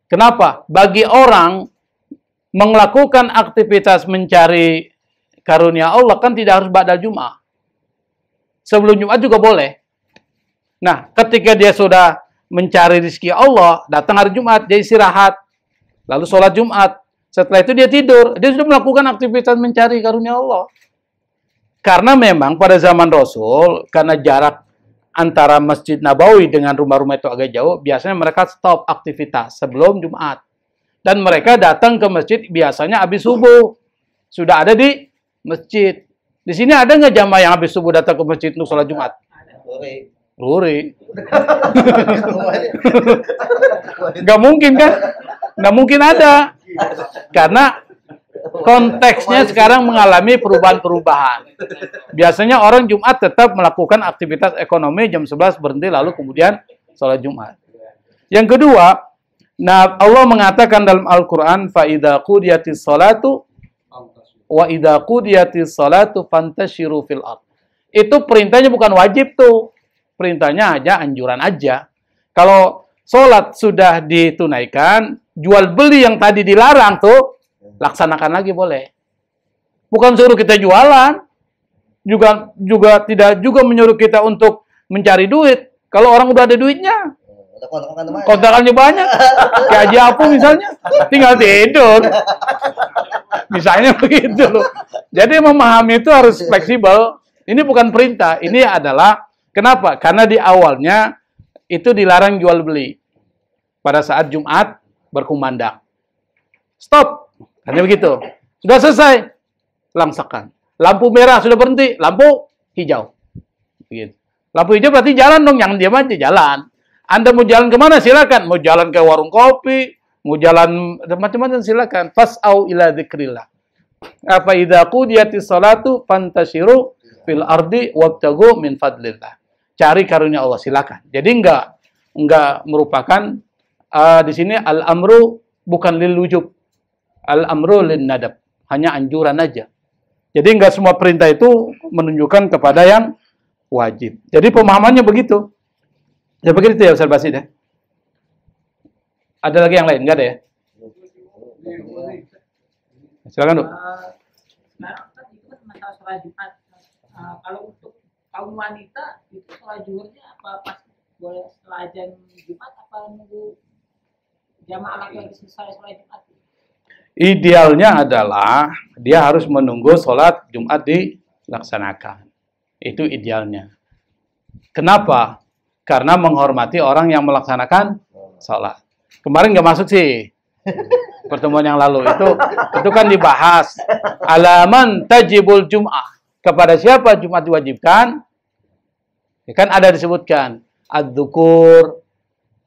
Kenapa? Bagi orang melakukan aktivitas mencari karunia Allah kan tidak harus ba'da Jumat. Sebelum Jumat juga boleh. Nah, ketika dia sudah mencari rezeki Allah, datang hari Jumat, dia istirahat. Lalu sholat Jumat. Setelah itu dia tidur. Dia sudah melakukan aktivitas mencari karunia Allah. Karena memang pada zaman Rasul, karena jarak antara Masjid Nabawi dengan rumah-rumah itu agak jauh, biasanya mereka stop aktivitas sebelum Jumat. Dan mereka datang ke masjid biasanya habis subuh. Sudah ada di masjid. Di sini ada nggak jamaah yang habis subuh datang ke masjid untuk sholat Jumat? Ruri. Nggak mungkin kan? Nggak mungkin ada. Karena konteksnya sekarang mengalami perubahan-perubahan. Biasanya orang Jumat tetap melakukan aktivitas ekonomi jam 11 berhenti lalu kemudian sholat Jumat. Yang kedua, nah Allah mengatakan dalam Al-Quran, فَإِذَا قُدِيَتِ الصَّلَاةُ وَإِذَا قُدِيَتِ الصَّلَاةُ فَانْتَشِرُوا فِي الْأَرْضِ. Itu perintahnya bukan wajib tuh. Perintahnya aja, anjuran aja. Kalau sholat sudah ditunaikan, jual beli yang tadi dilarang tuh, laksanakan lagi boleh. Bukan suruh kita jualan, juga tidak juga menyuruh kita untuk mencari duit. Kalau orang udah ada duitnya, kontrakannya banyak, kayak Haji Apu misalnya, tinggal tidur. Misalnya begitu loh. Jadi memahami itu harus fleksibel. Ini bukan perintah, ini adalah kenapa? Karena di awalnya itu dilarang jual beli pada saat Jumat berkumandang. Stop. Hanya begitu. Sudah selesai. Langsakan. Lampu merah sudah berhenti. Lampu hijau. Begitu. Lampu hijau berarti jalan dong. Jangan diam aja. Jalan. Anda mau jalan kemana? Silakan. Mau jalan ke warung kopi. Mau jalan macam-macam silakan. Fas'au ila dzikrillah. Apa idza qudiyatis salatu fantashiru fil ardi wabtagu min fadlillah. Cari karunia Allah. Silakan. Jadi enggak merupakan di sini al-amru bukan lil wujub. Al-amru lin nadab. Hanya anjuran aja. Jadi enggak semua perintah itu menunjukkan kepada yang wajib. Jadi pemahamannya begitu. Ya begitu ya Ustaz Basit ya. Ada lagi yang lain? Enggak ada ya? Silakan, Dok. Sekarang kan itu kan masalah sholat Jumat. Kalau untuk kaum wanita itu sholat zuhurnya apa pas boleh setelah azan Jumat apa nunggu jamaah laki-laki selesai sholat Jumat? Idealnya adalah dia harus menunggu sholat Jumat dilaksanakan. Itu idealnya. Kenapa? Karena menghormati orang yang melaksanakan sholat. Kemarin nggak masuk sih. Pertemuan yang lalu itu kan dibahas alaman tajibul jum'ah, kepada siapa Jumat diwajibkan, ya kan ada disebutkan ad-dzukur,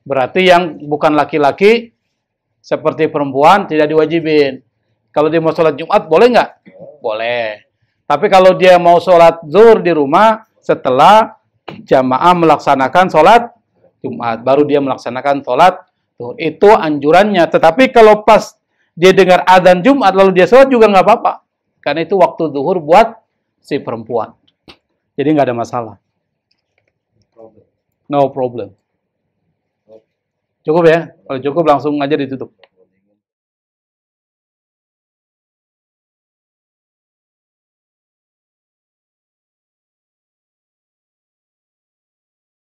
berarti yang bukan laki-laki seperti perempuan tidak diwajibin. Kalau dia mau sholat Jumat boleh nggak? Boleh. Tapi kalau dia mau sholat zuhur di rumah setelah jamaah melaksanakan sholat Jumat, baru dia melaksanakan sholat zuhur. Itu anjurannya. Tetapi kalau pas dia dengar adzan Jumat lalu dia sholat juga nggak apa-apa. Karena itu waktu zuhur buat si perempuan. Jadi nggak ada masalah. No problem. Cukup ya? Kalau cukup langsung aja ditutup.